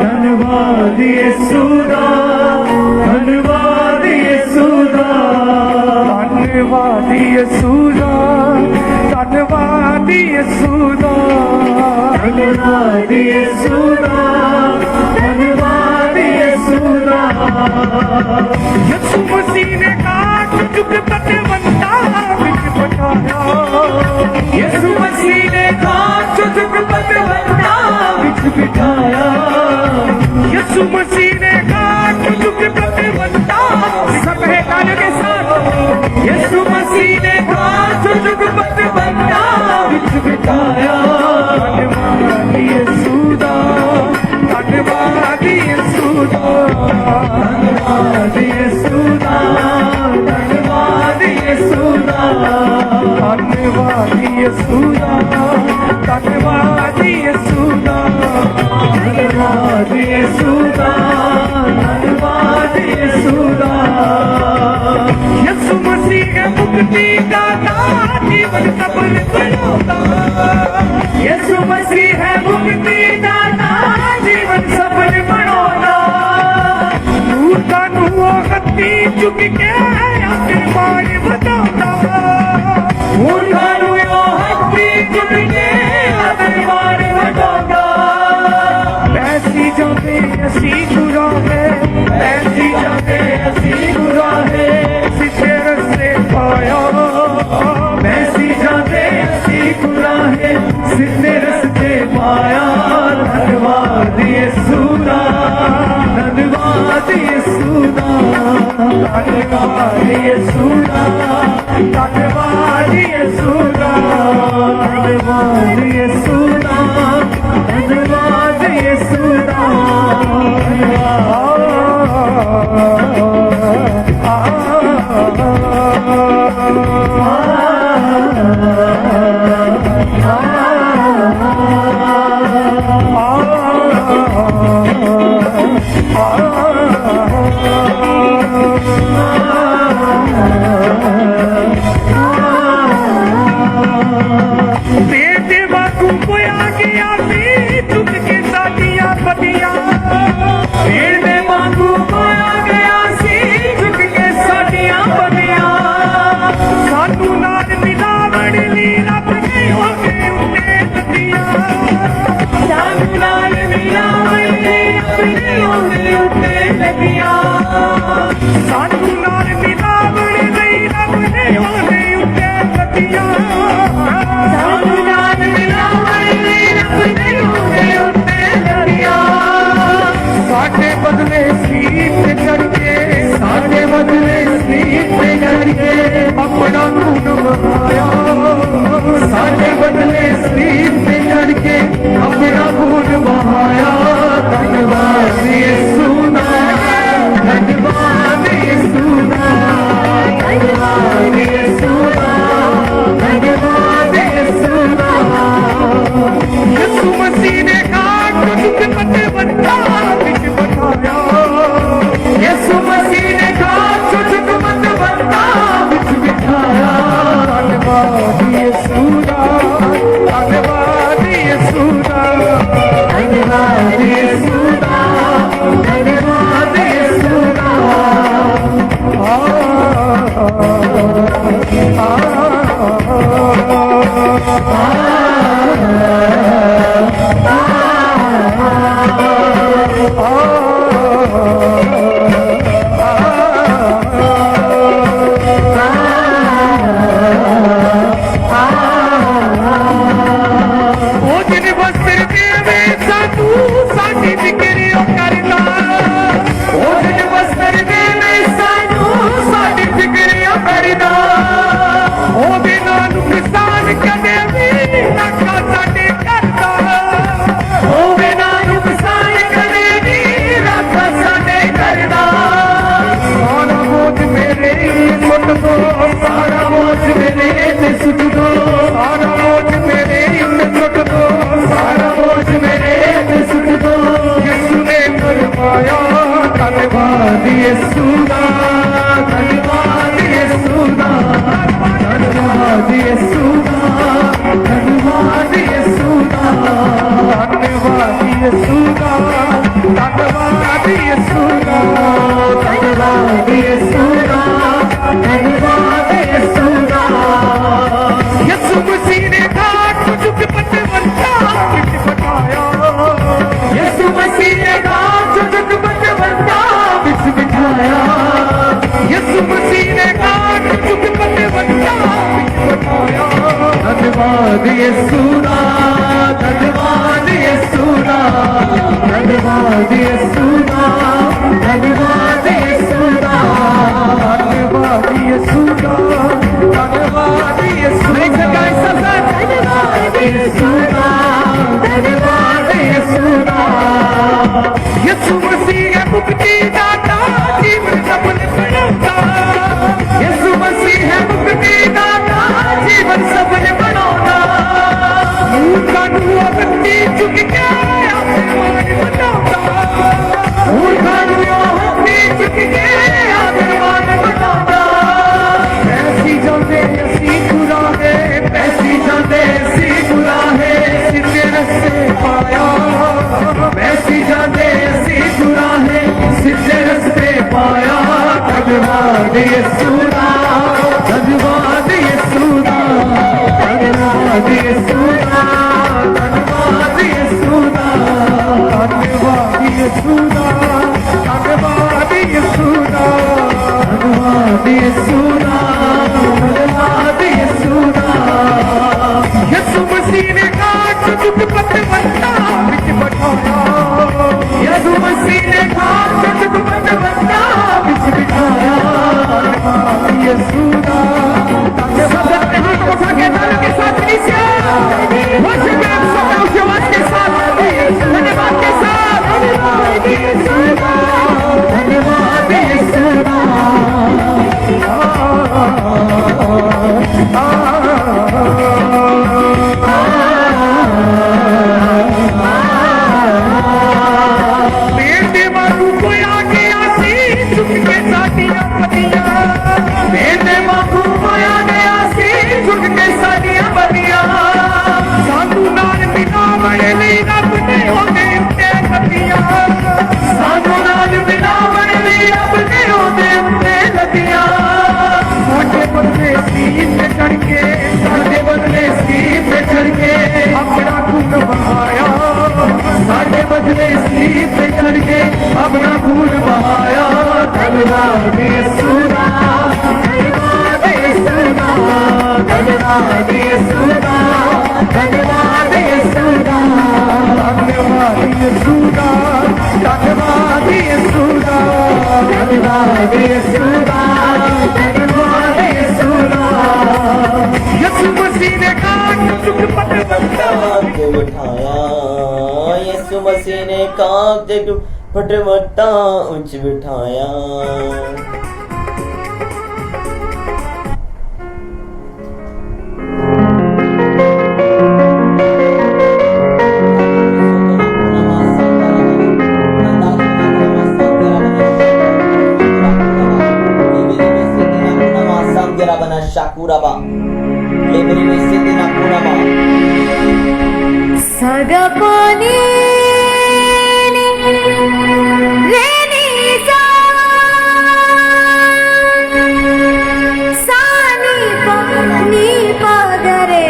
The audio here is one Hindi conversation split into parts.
धन्यवाद यीशु दा, धन्यवाद यीशु दा, धन्यवाद यीशु दा, धन्यवाद यीशु दा, धन्यवाद यीशु दा, धन्यवाद यीशु दा। यीशु मसीह ने काट चुक पतवंता बिच बिठाया, यीशु मसीह ने काट चुक पतवंता बिच बिठाया, यीशु मसीह ने काट चुक पतवंता। सब है तालियों के साथ, यीशु मसीह ने काट चुक पतवंता बिच बिठाया। धन्यवाद यीशु दा, धन्यवाद यीशु दा, धन्यवाद यीशु दा, धन्यवाद यीशु दा, धन्यवाद यीशु दा, धन्यवाद यीशु दा, धन्यवाद यीशु दा, धन्यवाद यीशु दा। यीशु मसीह है मुक्ति दाता, जीवन सफल बनाता, यीशु मसीह है मुक्ति दाता, जीवन सफल बनाता। मूर्खों को गति चुक के आशीर्वाद बताता, मूर्खों को गति चुक के आशीर्वाद बताता। ऐसी जाते ऐसी बुरा है, ऐसी जाते ऐसी बुरा है, सीधे रस्ते पाया। ऐसी जाते ऐसी बुरा है, सीधे रस्ते पाया। धन्यवाद यीशु दा, धन्यवाद यीशु दा, धन्यवाद यीशु दा, धन्यवाद यीशु दा, धन्यवाद यीशु दा, धन्यवाद यीशु दा। अपना खून बहाया, सारे बदले स्लीप पे चढ़ के अपना खून बहाया। धन्यवाद यीशु दा, धन्यवाद यीशु दा, धन्यवाद यीशु दा, धन्यवाद यीशु दा। यीशु मसीह ने काट चुक पतवंता बिच बिठाया, यीशु मसीह ने काट चुक पतवंता बिच बिठाया। धन्यवाद यीशु दा, धन्यवाद यीशु दा, धन्यवाद यीशु दा, धन्यवाद यीशु दा। धन्यवाद यीशु नाम, धन्यवाद यीशु नाम, धन्यवाद यीशु नाम, धन्यवाद यीशु नाम, धन्यवाद यीशु नाम, धन्यवाद यीशु नाम। यीशु मसीह है मुक्ति दाता, जीवन सफल बनाता। यीशु मसीह है मुक्ति दाता, जीवन सफल बनाता। मूर्खा दुआ करती झुक के आशीर्वाद बताता। मूर्खा दुआ करती झुक के आशीर्वाद बताता। ऐसी जाते ऐसी खुदा है, ऐसी जाते ऐसी खुदा है, सिद्धे रस्ते पाया। ऐसी जाते ऐसी खुदा है, सिद्धे रस्ते पाया। धन्यवाद यीशु नाम, धन्यवाद यीशु नाम, धन्यवाद यीशु नाम, धन्यवाद यीशु नाम, धन्यवाद यीशु नाम, धन्यवाद यीशु नाम, धन्यवाद यीशु नाम, धन्यवाद यीशु नाम। यीशु मसीह ने काट दुख पत बंदा बिच बिठाया। यीशु मसीह ने काट दुख पत बंदा बिच बिठाया। यीशु नाम, धन्यवाद के साथ नीचे वर्षिप में सब उस के साथ धन्यवाद के साथ धन्यवाद यीशु नाम, धन्यवाद यीशु नाम। मेरे बाबू को आगे आसी झुक के साथियां बतिया। मेरे बाबू को आगे आसी झुक के साथियां बतिया। साधु नाल बिना बड़े नहीं रब ने होते उठे लतिया। साधु नाल बिना बड़े नहीं रब ने होते उठे लतिया। साढ़े बदले सीट पे चढ़ के, साढ़े बदले सीट पे चढ़ के अपना खून बहाया। साढ़े बदले सीट पे चढ़ के अपना खून बहाया। धन्यवाद यीशु नाम, धन्यवाद यीशु नाम, धन्यवाद यीशु नाम, धन्यवाद यीशु नाम, धन्यवाद यीशु नाम, धन्यवाद यीशु नाम, धन्यवाद यीशु नाम, धन्यवाद यीशु नाम। यीशु मसीह ने काट दुख पत बंदा को बिठाया। यीशु मसीह ने कांच फटवटा उच बिठाया। Shakuraba, Lebri Sidina Kurama, Sagapani Renisa Sani Pani Padare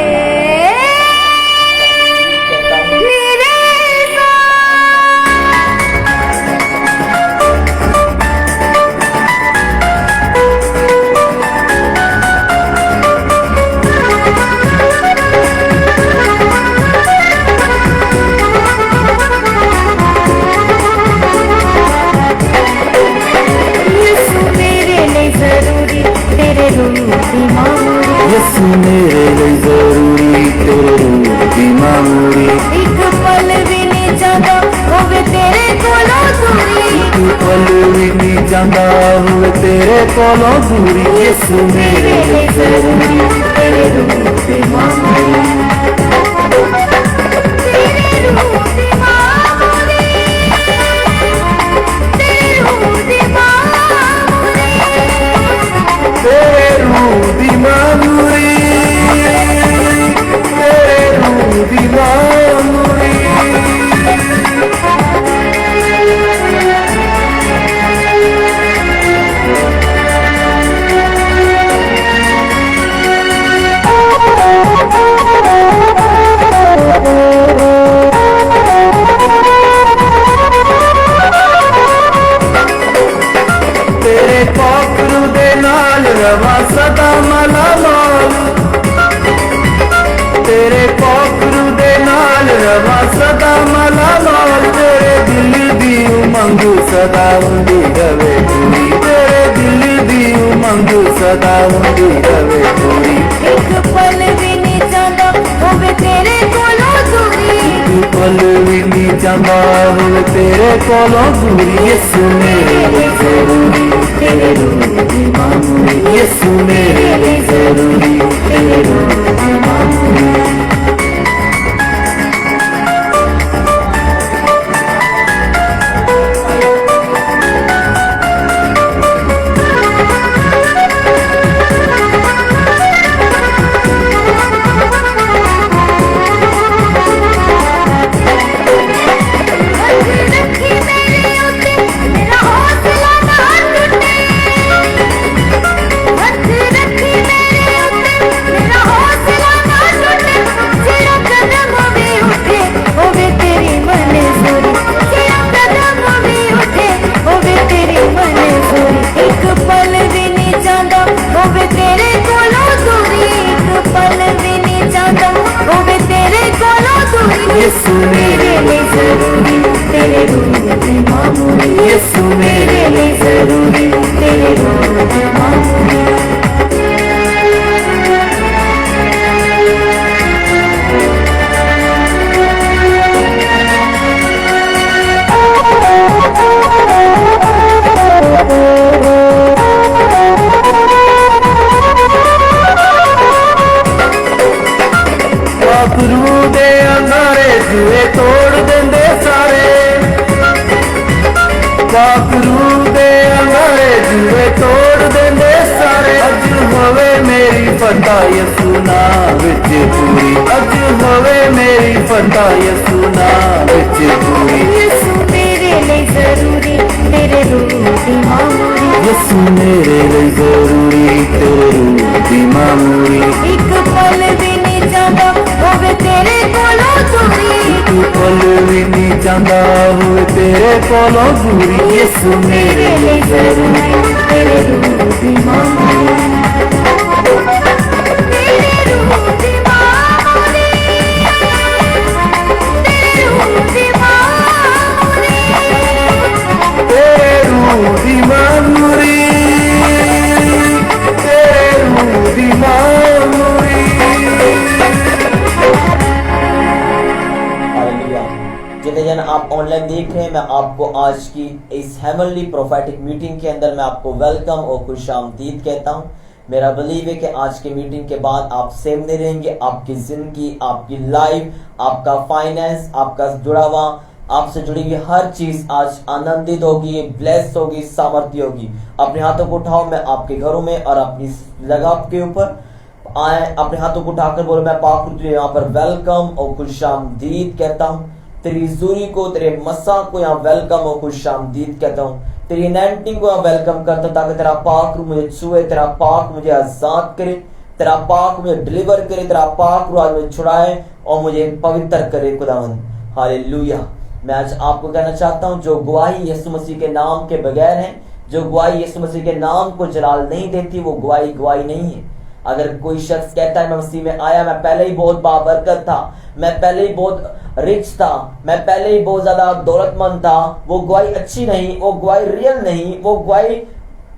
यीशु मेरे लिए जरूरी, तेरे रूह की मामूली। एक पल भी नहीं जाता होवे तेरे कोलों दूरी। एक पल भी नहीं जाता होवे तेरे कोलों दूरी। यीशु मेरे लिए जरूरी, तेरे रूह की मामूली। तेरे रूह की मामूली, तेरे रूह की मामूली, तेरे रूह की मामूली, तेरे रूह की मामूली। उमंग सदा उंदी रवे पूरी, तेरे दिल दी उमंग सदा उंदी रवे पूरी। एक पल भी नहीं चाहता होवे तेरे कोलों दूरी, एक पल भी नहीं चाहता होवे तेरे कोलों दूरी। यीशु मेरे लिए जरूरी, तेरे रूह दी मामूली। यीशु मेरे लिए जरूरी, तेरे रूह दी मामूली। रखी मेरे उत्ते मेरा हौसला ना टूटे, हथ रखी मेरे उत्ते मेरा हौसला ना टूटे। तेरा कदम भी उठे होवे तेरी मंजूरी, तेरा कदम भी उठे होवे तेरी मंजूरी। एक पल भी नहीं चाहता होवे तेरे कोलों दूरी, एक पल भी नहीं चाहता होवे तेरे कोलों दूरी। यीशु मेरे लिए जरूरी, तेरे रूह दी मामूली, यीशु मेरे लिए जरूरी, तेरे रूह दी मामूली। पाखरू दे अंधारे जुए तोड़ देंदे सारे, पाखरू दे अंधारे जुए तोड़ देंदे सारे। अज होवे मेरी फतह यीशु नाम विच पूरी, अज होवे मेरी फतह यीशु नाम विच पूरी। यीशु मेरे लिए जरूरी, तेरे रूह दी मामूली। यीशु मेरे लिए जरूरी, तेरे रूह दी मामूली। एक पल भी नहीं चाहता होवे तेरे कोलों दूरी, तू पल भी नहीं चाहता हुए तेरे कोलों दूरी। यीशु मेरे लिए जरूरी, तेरे रूह दी मामूली, तेरे रूह दी मामूली, तेरे रूह दी मामूली। तेरे रूह दी मामूली, तेरे रूह दी मामूली। हालेलुया। जितने जन आप ऑनलाइन देख रहे हैं, मैं आपको आज की इस हेवनली प्रोफेटिक मीटिंग के अंदर मैं आपको वेलकम और खुशामदीद कहता हूं। मेरा बिलीव है कि आज के मीटिंग के बाद आप सेम नहीं रहेंगे। आपकी जिंदगी, आपकी लाइफ, आपका फाइनेंस, आपका जुड़ा हुआ, आपसे जुड़ी हुई हर चीज आज आनंदित होगी, ब्लेस होगी, सामर्थ्य होगी। अपने हाथों को उठाओ, मैं आपके घरों में और अपनी जगह के ऊपर आए, अपने हाथों को उठाकर बोलो, मैं पाक तुझे यहाँ पर वेलकम और खुशामदीद कहता हूँ। तेरी जूरी को, तेरे मसा को यहाँ वेलकम और खुशामदीद कहता हूँ। तेरी एनॉइंटिंग को यहाँ वेलकम करता हूँ, ताकि तेरा पाक रूह मुझे छुए, तेरा पाक मुझे आजाद करे, तेरा पाक मुझे डिलीवर करे, तेरा पाक रूह आज मुझे छुड़ाए और मुझे पवित्र करे खुदावंद। हालेलुया। मैं आज आपको कहना चाहता हूँ, जो गवाही यीशु मसीह के नाम के बगैर है, जो गवाही यीशु मसीह के नाम को जलाल नहीं देती, वो गवाही गवाही नहीं है। अगर कोई शख्स कहता है मैं मसीह में आया, मैं पहले ही बहुत बाबरकत था, मैं पहले ही बहुत रिच था, मैं पहले ही बहुत ज्यादा दौलतमंद था, वो गवाही अच्छी नहीं, वो गवाही रियल नहीं, वो गवाही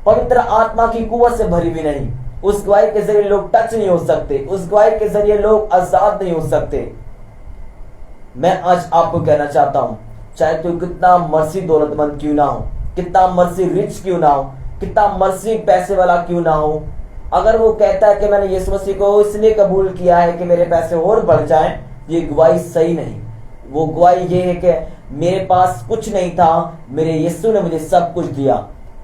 पवित्र आत्मा की कुव्वत से भरी हुई नहीं। उस गवाही के जरिए लोग टच नहीं हो सकते, उस गवाही के जरिए लोग आजाद नहीं हो सकते। मैं आज आपको कहना चाहता हूं, चाहे तो कितना मर्सी दौलतमंद क्यों ना हो, कितना मर्सी रिच क्यों ना हो, कितना मर्सी पैसे वाला क्यों ना हो, अगर वो कहता है कि मैंने यीशु मसीह को इसलिए कबूल किया है कि मेरे पैसे और बढ़ जाएं, ये गवाही सही नहीं। वो गवाही ये है कि मेरे पास कुछ नहीं था, मेरे यीशु ने मुझे सब कुछ दिया।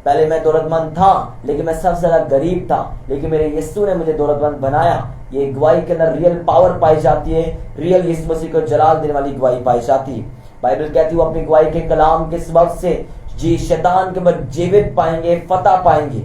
पहले मैं दौलतमंद था, लेकिन मैं सबसे ज्यादा गरीब था, लेकिन मेरे यीशु ने मुझे दौलतमंद बनाया। ये गवाही के अंदर रियल पावर पाई जाती है, रियल यीशु मसीह को जलाल देने वाली गवाही पाई जाती है। बाइबल कहती है वो अपनी गवाही के कलाम के सबब से जी शैतान के ऊपर जीवित पाएंगे, फतह पाएंगे।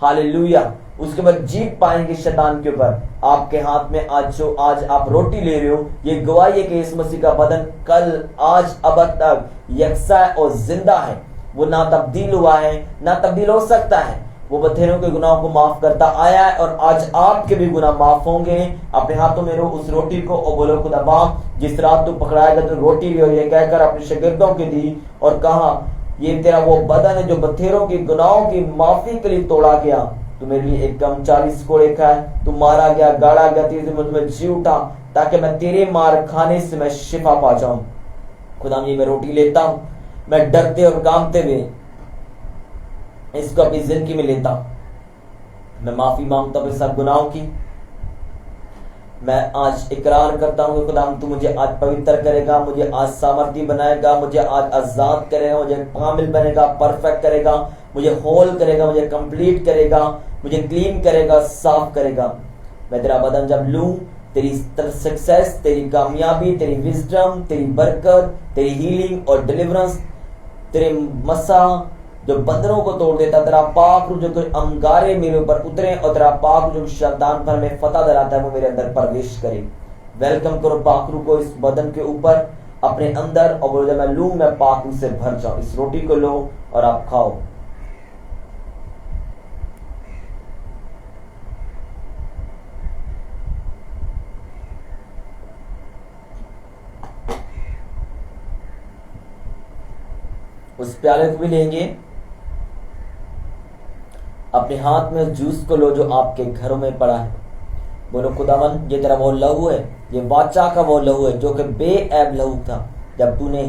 हालेलुया। उसके बाद जीत पाएंगे शैतान के ऊपर। आपके हाथ में आज आप रोटी ले रहे हो, ये गवाही है कि यीशु मसीह का बदन कल, आज, अब तक यकसा है और जिंदा है। वो ना तब्दील हुआ है, ना तब्दील हो सकता है। वो बथेरों के गुनाहों को माफ करता आया है और आज आपके भी गुनाह माफ होंगे। अपने हाथों में लो उस रोटी को और बोलो, खुदा जिस रात तू पकड़ाएगा तो रोटी भी, और ये कहकर अपने शागिर्दों के दी और कहा ये तेरा वो बदन है जो बथेरों की गुनाहों की माफी के लिए तोड़ा गया। तू मेरे लिए एक कम 40 कोड़े खाए, तू मारा गया, गाड़ा गया, तेरे मुझ में जी उठा, ताकि मैं तेरे मार खाने से मैं शिफा पा जाऊं। खुदा ये मैं रोटी लेता हूं, मैं डरते और कांपते हुए इसको अपनी जिंदगी में लेता हूं। मैं माफी मांगता हूं सब गुनाहों की। मैं आज इकरार करता हूं कि खुदा तू मुझे आज पवित्र करेगा, मुझे आज सामर्थी बनाएगा, मुझे आज आजाद करेगा, मुझे कामिल बनेगा, परफेक्ट करेगा, मुझे होल करेगा, मुझे कंप्लीट करेगा, मुझे क्लीन करेगा, साफ करेगा। मैं तेरा बदन जब लूं, तेरी सक्सेस, तेरी कामयाबी, तेरी विजडम, तेरी बरकत, तेरी हीलिंग और डिलीवरेंस, तेरे मसा जो बंदरों को तोड़ देता, तेरा पाक रूह जो अंगारे मेरे ऊपर उतरे और तेरा पाक रूह जो शैतान पर में फतह दिलाता है वो मेरे अंदर प्रवेश करे। वेलकम करो पाक रूह को इस बदन के ऊपर अपने अंदर, और बोलो जब मैं लूं मैं पाक रूह से भर जाऊं। इस रोटी को लो और आप खाओ। उस प्याले को भी लेंगे, अपने हाथ में जूस को लो जो आपके घरों में पड़ा है। बोलो खुदावन ये तेरा वो लहू है, ये वाचा का वो लहू है जो कि बेऐब लहू था। जब तूने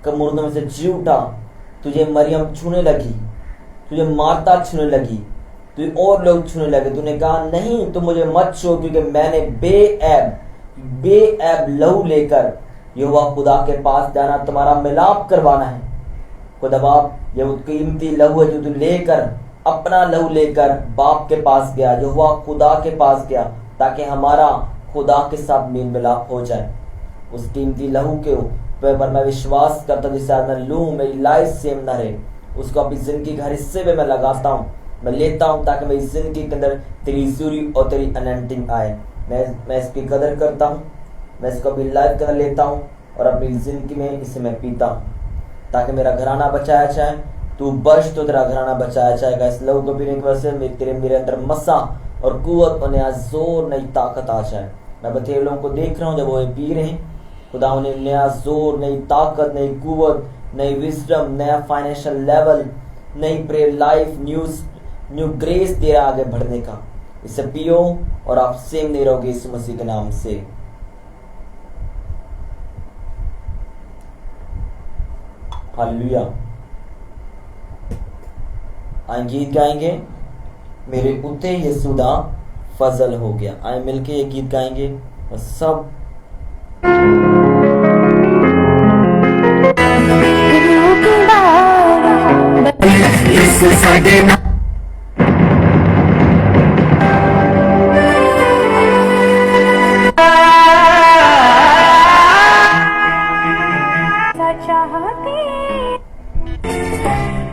मुर्दों में से जी उठा, तुझे मरियम छूने लगी, तुझे मार्ता छूने लगी, तुझे और लोग छूने लगे। तूने कहा नहीं तुम मुझे मत छो, क्योंकि मैंने बेऐब लहू लेकर यहोवा खुदा के पास जाना, तुम्हारा मिलाप करवाना है। खुदा बाप ये वो कीमती लहू है जो तू लेकर, अपना लहू लेकर बाप के पास गया, जो हुआ खुदा के पास गया, ताकि हमारा खुदा के साथ मेल मिलाप हो जाए। उस कीमती लहू के ऊपर मैं विश्वास करता हूँ, जिससे मैं लूं मेरी लाइफ सेम न रहे, उसको अपनी जिंदगी के हर हिस्से में मैं लगाता हूँ, मैं लेता हूँ, ताकि मेरी जिंदगी के अंदर तेरी सूरी और तेरी अनंटिंग आए। मैं इसकी कदर करता हूँ, मैं इसको अपनी लाइफ के अंदर लेता हूँ और अपनी जिंदगी में इसे मैं पीता हूँ, ताकि मेरा घराना बचाया जाए। तू बर्श तो तेरा घराना बचाया जाएगा। इस लहू को पीने की वजह से मेरे अंदर मसा और कुव्वत और नया जोर, नई ताकत आ जाए। मैं बथेरे लोगों को देख रहा हूँ जब वो पी रहे हैं, खुदा उन्हें नया जोर, नई ताकत, नई कुव्वत, नई विजडम, नया फाइनेंशियल लेवल, नई प्रेयर लाइफ, न्यू ग्रेस दे रहा आगे बढ़ने का। इसे पियो और आप सेम नहीं रहोगे यीशु मसीह के नाम से। हालेलुया। आए गीत गाएंगे, मेरे उते यीशुदा फजल हो गया। आए मिलके ये गीत गाएंगे और सब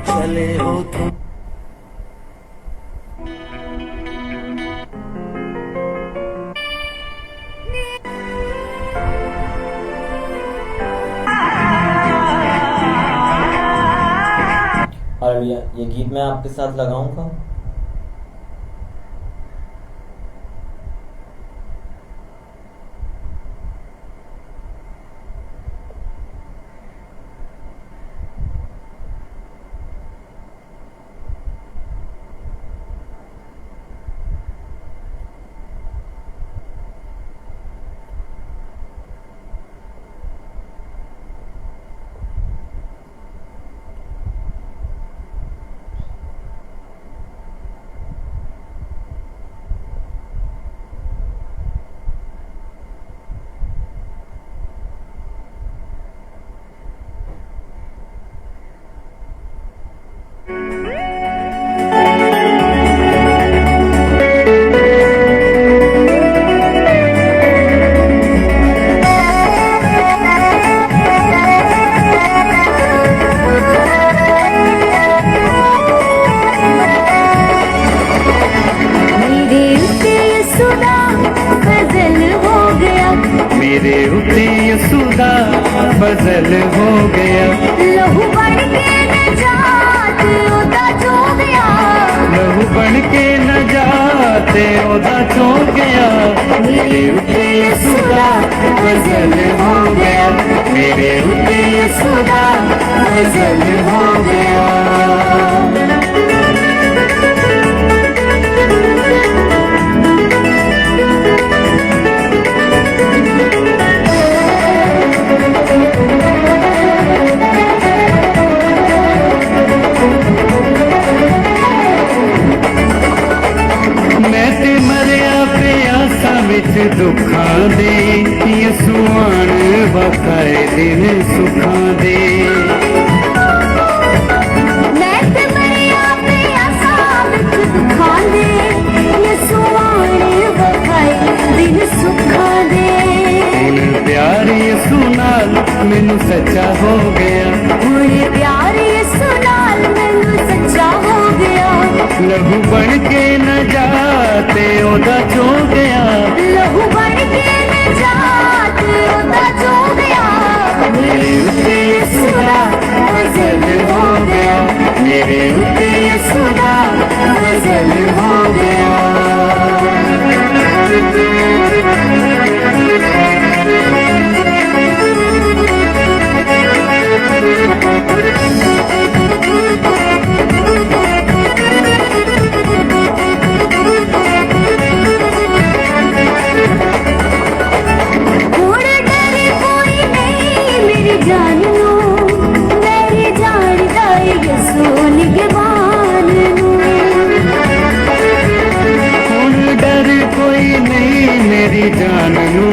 चले हो तुम हालेलुया। ये गीत मैं आपके साथ लगाऊंगा। मेरे उते यीशुदा फजल हो गया। लहू बन के नजात ओदा चो गया, लहू बन के नजात ओदा चो गया। मेरे उते यीशुदा फजल हो गया। मेरे उते यीशुदा गजल हो गया। मैं ते मरिया प्यासा विच दुखां दे, यसू आण वखाए दिन सुखां दे। मैं ते मरिया प्यासा विच दुखां दे, यसू आण वखाए दिन सुखां दे। हुण प्यार यसू नाल मैनू सच्चा हो गया, हुण प्यार यसू नाल मैनू सच्चा हो गया। लहू बन के न जाते ओदा चो गया, लहू बन के न जात ओदा जो गया। मेरे उत्ते यसू दा गजल हो गया, मेरे उत्ते यसू दा गजल हो गया। हुण डरे कोई नहीं मेरी जान नू, मेरी जान दा यसू निगहबान नू। हुण डर कोई नहीं मेरी जान नू,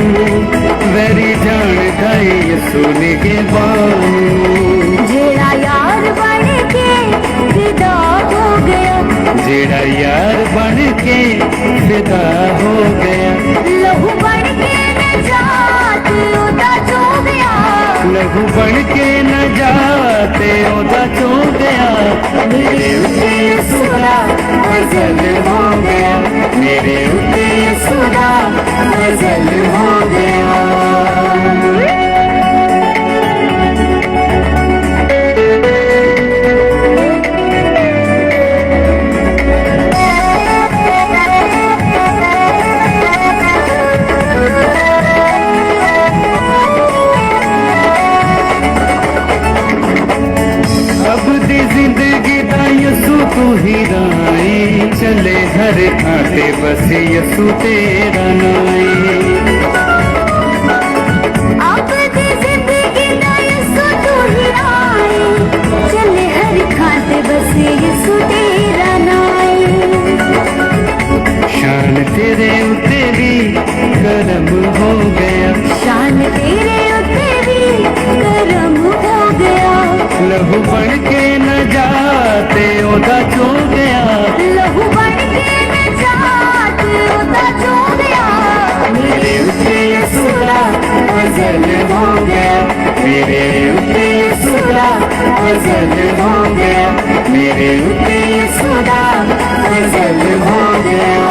मेरी जान दा यसू निगहबान नू। जेड़ा यार बन के फिदा हो गया, जेड़ा यार बन के फिदा हो गया, लहू बन के न जात ओदा जो गया। लहू बन के न जाते ओदा चो गया। मेरे उत्ते यसू दा गजल हो गया, मेरे उत्ते यसू दा गजल हो गया। अब दी जिंदगी दा यसू तू ही राई, चले हर खाते बस यसू तेरा नाई। अब दी जिंदगी दा यसू तू ही आए, चले हर खाते बस यसू तेरा नाई। शान तेरे उत्ते भी करम हो गया, शान तेरे उत्ते भी करम हो गया। लहू बन के न जाते ओदा चो गया, लहू बन के न जात ओदा जो गया। मेरे उत्ते यसू दा गजल हो गया, मेरे उत्ते यसू दा गजल हो गया, मेरे उत्ते यसू दा गजल हो गया।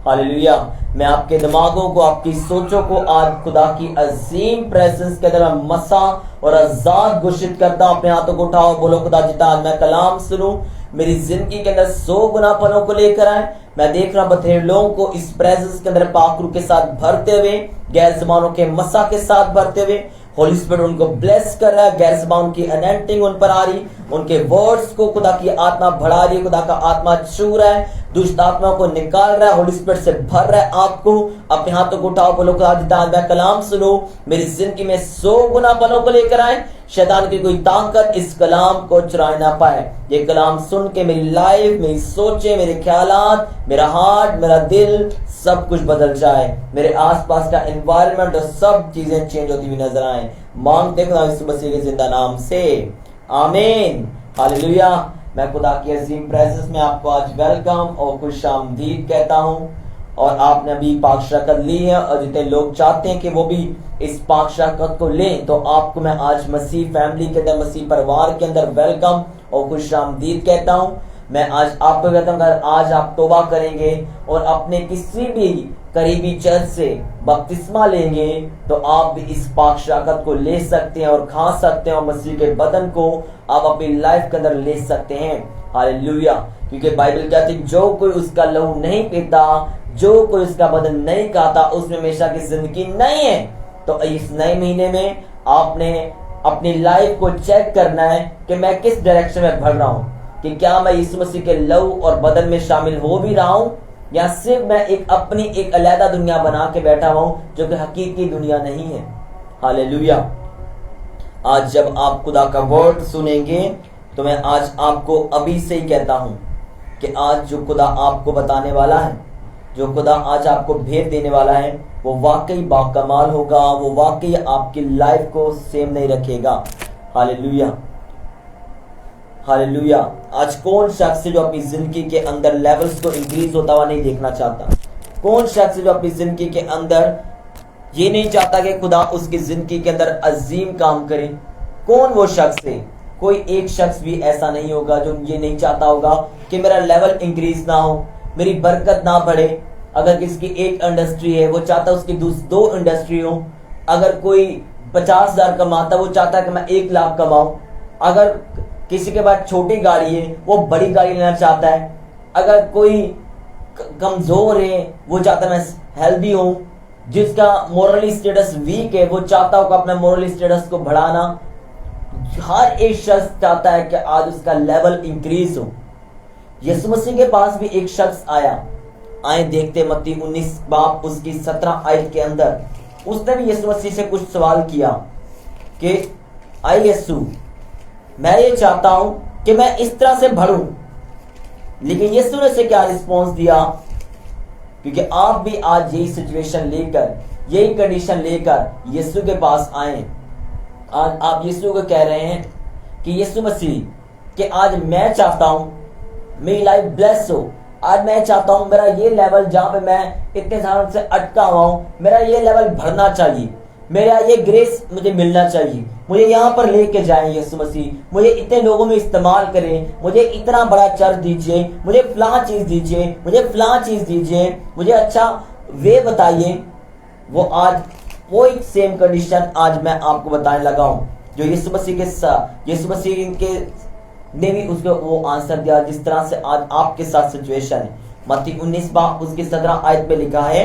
हालेलुया। मैं आपके दिमागों को, आपकी सोचों को आज खुदा की अजीम प्रेजेंस के अंदर मैं मसा और आजाद घोषित करता हूं। अपने हाथों को उठाओ, बोलो खुदा जितना आज मैं कलाम सुनूं मेरी जिंदगी के अंदर 100 गुना पलों को लेकर आए। मैं देख रहा बथेरे लोगों को इस प्रेजेंस के अंदर पाक रूह के साथ भरते हुए, गैर जबानों के मसा के साथ भरते हुए होली स्पिरिट उनको ब्लेस कर रहा है। गैर जबान की अनॉइंटिंग उन पर आ रही, उनके वर्ड्स को खुदा की आत्मा बढ़ा रही है, खुदा का आत्मा छू रहा है, दुष्ट आत्मा को निकाल रहा है, होली स्पिरिट से भर रहा है आपको। अपने हाथों को उठाओ, बोलो खुदा जितना मैं कलाम सुनो मेरी जिंदगी में 100 गुना पलों को लेकर आए। शैतान की कोई ताकत इस कलाम को चुरा ना पाए। ये कलाम सुन के मेरी लाइफ, मेरी सोचे, मेरे ख्यालात, मेरा हार्ट, मेरा दिल सब कुछ बदल जाए, मेरे आसपास का एनवायरनमेंट और सब चीजें चेंज होती हुई नजर आए। मांगते खुदा यीशु मसीह के जिंदा नाम से, आमीन, हालेलुया। मैं खुदा की अजीम प्रेजेंस में आपको आज वेलकम और खुशामदीद कहता हूं। और आपने अभी पाक शरकत ली है, और जितने लोग चाहते हैं कि वो भी इस पाक शरकत को लें, तो आपको मैं आज मसीह फैमिली के अंदर, मसीह परिवार के अंदर वेलकम और खुशामदीद कहता हूं। मैं आज आपको कहता हूं, अगर आज आप तौबा करेंगे और अपने किसी भी करीबी चर्च से बपतिस्मा लेंगे, तो आप भी इस पाक शरकत को ले सकते हैं और खा सकते हैं, और मसीह के बदन को आप अपनी लाइफ के अंदर ले सकते हैं। हालेलुया। क्योंकि बाइबल कहती है जो कोई उसका लहू नहीं पीता, जो कोई उसका बदन नहीं खाता, उसमें हमेशा की जिंदगी नहीं है। तो इस नए महीने में आपने अपनी लाइफ को चेक करना है कि मैं किस डायरेक्शन में बढ़ रहा हूं, कि क्या मैं यीशु मसीह के लहू और बदन में शामिल हो भी रहा हूं, या सिर्फ मैं अपनी एक अलग दुनिया बना के बैठा हुआ हूं जो कि हकीकी दुनिया नहीं है। हालेलुया। आज जब आप खुदा का वर्ड सुनेंगे तो मैं आज आपको अभी से ही कहता हूं कि आज जो खुदा आपको बताने वाला है, जो खुदा आज आपको भेद देने वाला है, वो वाकई बाकमाल होगा, वो वाकई आपकी लाइफ को सेम नहीं रखेगा। Hallelujah, hallelujah. आज कौन शख्स है जो अपनी जिंदगी के अंदर लेवल्स को इंक्रीज होता हुआ नहीं देखना चाहता? कौन शख्स है जो अपनी जिंदगी के अंदर ये नहीं चाहता कि खुदा उसकी जिंदगी के अंदर अजीम काम करे? कौन वो शख्स है? कोई एक शख्स भी ऐसा नहीं होगा जो ये नहीं चाहता होगा कि मेरा लेवल इंक्रीज ना हो, मेरी बरकत ना बढ़े। अगर किसी की एक इंडस्ट्री है, वो चाहता है उसकी दो इंडस्ट्री हो। अगर कोई 50,000 कमाता, वो चाहता है कि मैं 1 लाख कमाऊं। अगर किसी के पास छोटी गाड़ी है, वो बड़ी गाड़ी लेना चाहता है। अगर कोई कमजोर है, वो चाहता है मैं हेल्दी हूं। जिसका मोरली स्टेटस वीक है, वो चाहता होगा अपना मोरली स्टेटस को बढ़ाना। हर एक शख्स चाहता है कि आज उसका लेवल इंक्रीज हो। यीशु मसीह के पास भी एक शख्स आया। आए देखते मत्ती 19 बाब उसकी 17 आयत के अंदर उसने भी यीशु मसीह से कुछ सवाल किया कि आई यीशु, मैं ये चाहता हूं कि मैं इस तरह से बढ़ूं। लेकिन यीशु ने से क्या रिस्पॉन्स दिया? क्योंकि आप भी आज यही सिचुएशन लेकर, यही कंडीशन लेकर यीशु के पास आए। आज आप यीशु को कह रहे हैं कि यीशु मसीह कि आज मैं चाहता हूं मेरी लाइफ ब्लेस हो। आज मैं चाहता हूं मेरा ये लेवल जहां पे मैं इतने सालों से अटका हुआ हूं, मेरा ये लेवल बढ़ना चाहिए। मेरा ये ग्रेस मुझे मिलना चाहिए। मुझे यहाँ पर लेके जाएं यीशु मसीह, मुझे इतने लोगों में इस्तेमाल करें, मुझे इतना बड़ा चर्च दीजिए, मुझे फलां चीज दीजिए, मुझे फलां चीज दीजिए, मुझे अच्छा वे बताइए। वो आज वो एक सेम कंडीशन आज मैं आपको बताने लगा हूं जो यीशु मसीह के साथ, यीशु मसीह के ने भी उसको वो आंसर दिया जिस तरह से आज आपके साथ सिचुएशन है। मत्ती 19 बाब उसकी 17 आयत पे लिखा है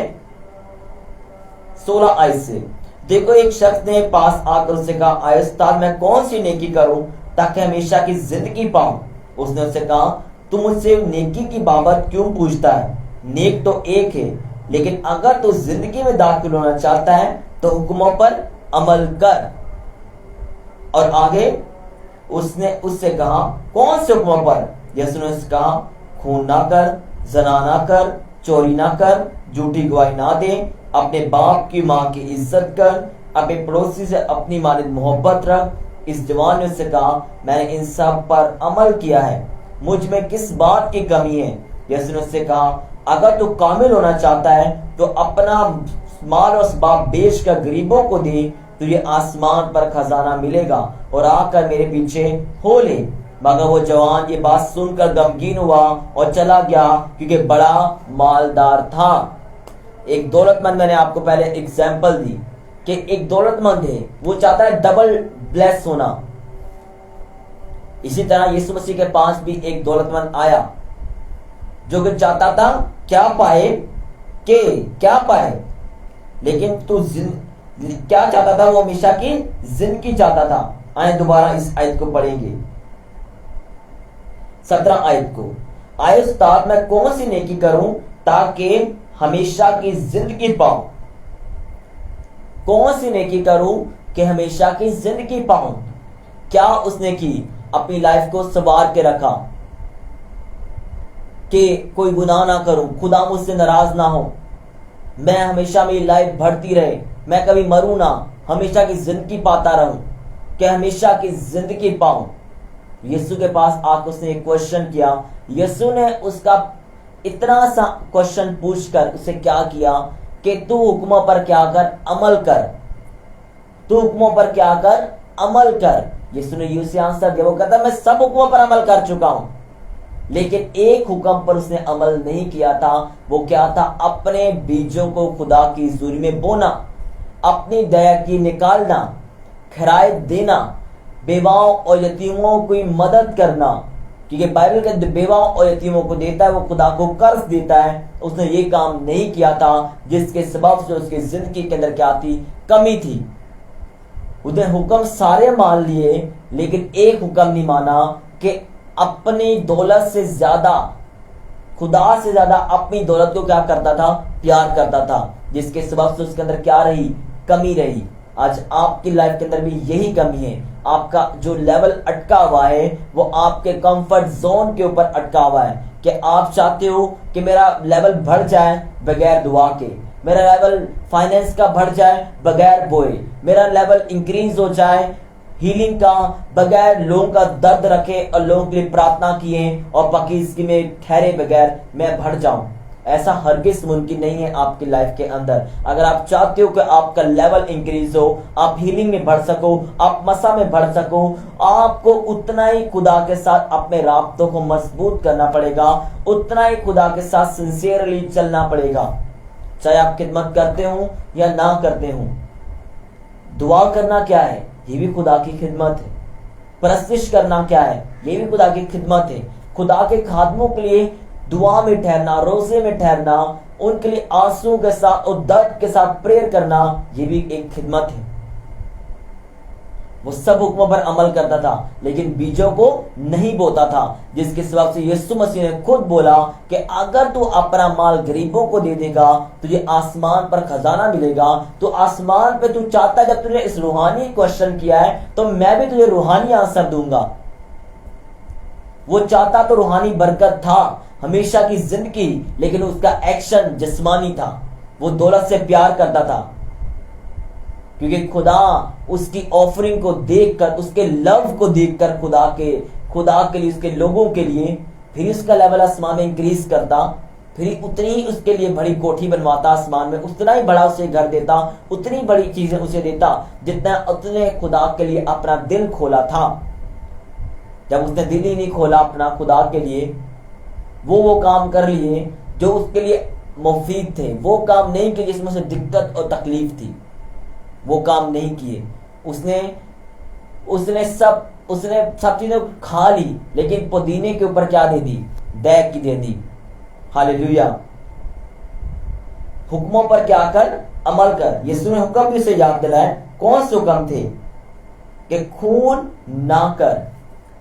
16 आयत से, देखो एक शख्स ने पास आकर उससे कहा, आए उस्ताद मैं कौन सी नेकी करूं ताकि हमेशा की जिंदगी पाऊं? उसने उससे कहा, तू मुझसे नेकी की बाबत क्यों पूछता है? नेक तो एक है, लेकिन अगर तू जिंदगी में दाखिल होना चाहता है तो हुक्मों पर अमल कर। और आगे उसने उससे कहा, कौन से हुक्मों पर? यीशु ने उससे कहा, खून ना कर, जना ना कर, चोरी ना कर, झूठी गवाही ना दे, अपने बाप की माँ की इज्जत कर, अपने पड़ोसी से अपनी मानिंद मोहब्बत रख। इस जवान ने उससे कहा, मैंने इन सब पर अमल किया है, मुझ में किस बात की कमी है? यीशु ने उससे कहा, अगर तू कामिल होना चाहता है तो अपना माल और बाप बेच कर गरीबों को दे, तुझे आसमान पर खजाना मिलेगा, और आकर मेरे पीछे हो ले। मगर वो जवान ये बात सुनकर गमगीन हुआ और चला गया, क्योंकि बड़ा मालदार था। एक दौलतमंद, मैंने आपको पहले एग्जाम्पल दी कि एक दौलतमंद है, वो चाहता है डबल ब्लेस होना। इसी तरह यीशु मसीह के पास भी एक दौलतमंद आया जो कि चाहता था क्या पाए के क्या पाए, लेकिन तू क्या चाहता था? वो हमेशा की जिंदगी चाहता था। आए दोबारा इस आयत को पढ़ेंगे, 17 आयत को। आए उस्ताद मैं कौन सी नेकी करूं ताकि हमेशा की जिंदगी पाऊं? कौन सी नेकी करूं कि हमेशा की जिंदगी पाऊं? क्या उसने की? अपनी लाइफ को संवार के रखा कि कोई गुनाह ना करूं, खुदा मुझसे नाराज ना हो, मैं हमेशा मेरी लाइफ बढ़ती रहे, मैं कभी मरूं ना, हमेशा की जिंदगी पाता रहूं, कि हमेशा की जिंदगी पाऊं। यीशु के पास आकर उसने एक क्वेश्चन किया। यीशु ने उसका इतना सा क्वेश्चन पूछकर उसे क्या किया कि तू हुक्मों पर क्या कर, अमल कर। तू हुक्मों पर क्या कर, अमल कर। यीशु ने यूं से आंसर दिया, वो कहता मैं सब हुक्मों पर अमल कर चुका हूं, लेकिन एक हुक्म पर उसने अमल नहीं किया था। वो क्या था? अपने बीजों को खुदा की हजूरी में बोना, अपनी दया की निकालना, खैरात देना, बेवाओं और यतीमों की मदद करना, क्योंकि बाइबल के बेवाओं और यतीमों को देता है, वो खुदा को कर्ज देता है। उसने ये काम नहीं किया था, जिसके सबब से उसकी जिंदगी के अंदर क्या थी? कमी थी। उसने हुक्म सारे मान लिए, लेकिन एक हुक्म नहीं माना कि अपनी दौलत से ज्यादा, खुदा से ज्यादा अपनी दौलत को क्या करता था, प्यार करता था, जिसके सबब से उसके अंदर क्या रही, कमी रही। आज आपकी लाइफ के अंदर भी यही कमी है। आपका जो लेवल अटका हुआ है वो आपके कंफर्ट जोन के ऊपर अटका हुआ है, कि आप चाहते हो कि मेरा लेवल बढ़ जाए बगैर दुआ के, मेरा लेवल फाइनेंस का बढ़ जाए बगैर बोए, मेरा लेवल इंक्रीज हो जाए हीलिंग का बगैर लोगों का दर्द रखे और लोगों के लिए प्रार्थना किए और पाकीज़गी में ठहरे बगैर मैं बढ़ जाऊं। ऐसा हरगिज मुमकिन नहीं है आपकी लाइफ के अंदर। अगर आप चाहते हो कि आपका लेवल इंक्रीज हो, आप हीलिंग में बढ़ सको, आप मसा में बढ़ सको, आपको उतना ही खुदा के साथ अपने राब्तों को मजबूत करना पड़ेगा, उतना ही खुदा के साथ सिंसियरली चलना पड़ेगा, चाहे आप खिदमत करते हो या ना करते हो। दुआ करना क्या है, ये भी खुदा की खिदमत है। परस्तिश करना क्या है, ये भी खुदा की खिदमत है। खुदा के खादमों के लिए दुआ में ठहरना, रोजे में ठहरना, उनके लिए आंसू के साथ और दर्द के साथ प्रेयर करना, ये भी एक खिदमत है। वो सब हुक्मों पर अमल करता था, लेकिन बीजों को नहीं बोता था, जिसके सबब से यीशु मसीह ने खुद बोला कि अगर तू अपना माल गरीबों को दे देगा तुझे आसमान पर खजाना मिलेगा। तो आसमान पे तू चाहता, जब तूने इस रूहानी क्वेश्चन किया है तो मैं भी तुझे रूहानी आंसर दूंगा। वो चाहता तो रूहानी बरकत था, हमेशा की जिंदगी, लेकिन उसका एक्शन जिस्मानी था। वो दौलत से प्यार करता था, क्योंकि खुदा उसकी ऑफरिंग को देखकर, उसके लव को देखकर खुदा के लिए, उसके लोगों के लिए फिर उसका लेवल आसमान में इंक्रीज करता, फिर उतनी ही उसके लिए बड़ी कोठी बनवाता आसमान में, उतना ही बड़ा उसे घर देता, उतनी बड़ी चीजें उसे देता जितना उसने खुदा के लिए अपना दिल खोला था। जब उसने दिल ही नहीं खोला अपना खुदा के लिए, वो काम कर लिए जो उसके लिए मुफीद थे, वो काम नहीं किए जिसमें उसे दिक्कत और तकलीफ थी, वो काम नहीं किए। उसने सब चीजें खा ली, लेकिन पुदीने के ऊपर क्या दे दी, दैग की दे दी। हालेलुया। हुक्मों पर क्या कर, अमल कर। यीशु ने हुक्म भी उसे याद दिलाए। कौन से हुक्म थे, कि खून ना कर।